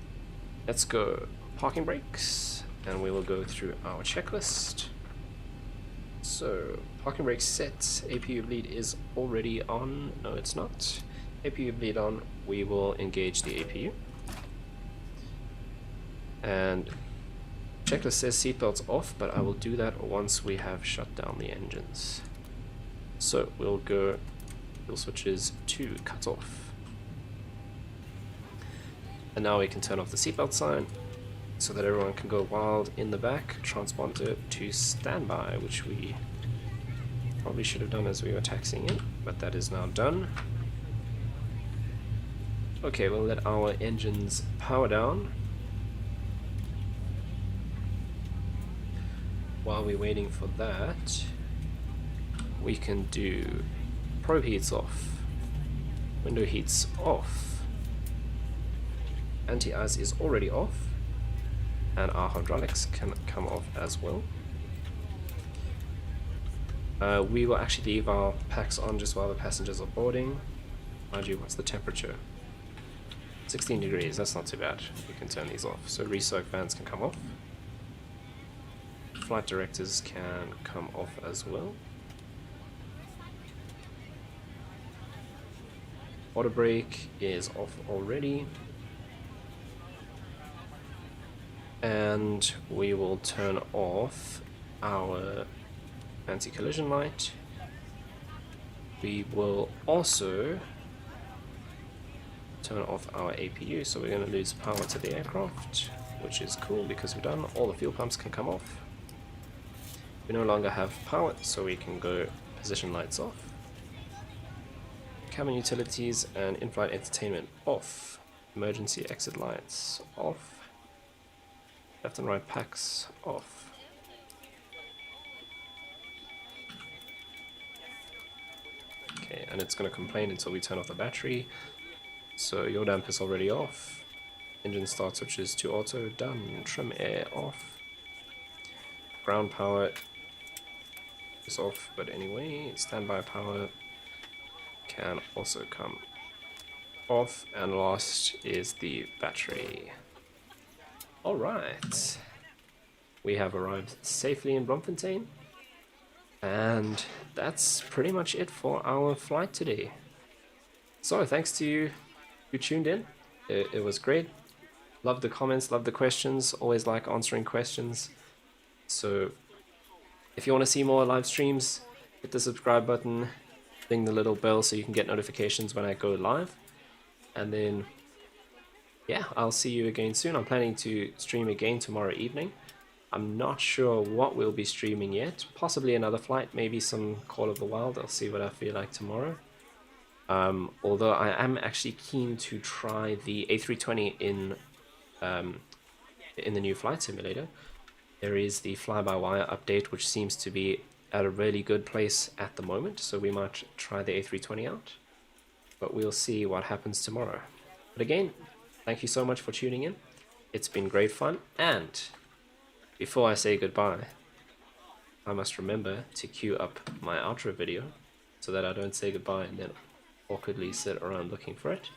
let's go parking brakes and we will go through our checklist. So, parking brake set, APU bleed is already on. No, it's not. APU bleed on, we will engage the APU. And checklist says seatbelts off, but I will do that once we have shut down the engines. So we'll go fuel switches to cut off. And now we can turn off the seatbelt sign so that everyone can go wild in the back. Transponder to standby, which we probably should have done as we were taxiing in, but that is now done. Okay, we'll let our engines power down. While we're waiting for that, we can do probe heats off, window heats off, anti-ice is already off, and our hydraulics can come off as well. We will actually leave our packs on just while the passengers are boarding. Mind you, what's the temperature? 16 degrees, that's not too bad. We can turn these off. So resoak fans can come off. Flight directors can come off as well. Auto brake is off already. And we will turn off our anti-collision light. We will also turn off our APU, so we're going to lose power to the aircraft, which is cool because we're done. All the fuel pumps can come off. We no longer have power, so we can go position lights off. Cabin utilities and in-flight entertainment off. Emergency exit lights off. Left and right packs off. Okay, and it's going to complain until we turn off the battery. So yaw damp is already off. Engine start switches to auto, done. Trim air off. Ground power is off, but anyway, standby power can also come off. And last is the battery. Alright, we have arrived safely in Bloemfontein, and that's pretty much it for our flight today. So thanks to you who tuned in, it was great. Love the comments, love the questions, always like answering questions. So if you want to see more live streams, hit the subscribe button, ding the little bell so you can get notifications when I go live, and then yeah, I'll see you again soon. I'm planning to stream again tomorrow evening. I'm not sure what we'll be streaming yet. Possibly another flight, maybe some Call of the Wild. I'll see what I feel like tomorrow. Although I am actually keen to try the A320 in the new flight simulator. There is the fly-by-wire update, which seems to be at a really good place at the moment. So we might try the A320 out. But we'll see what happens tomorrow. But again, thank you so much for tuning in. It's been great fun, and before I say goodbye, I must remember to queue up my outro video so that I don't say goodbye and then awkwardly sit around looking for it.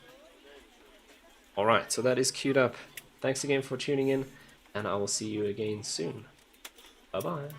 Alright, so that is queued up. Thanks again for tuning in, and I will see you again soon. Bye bye.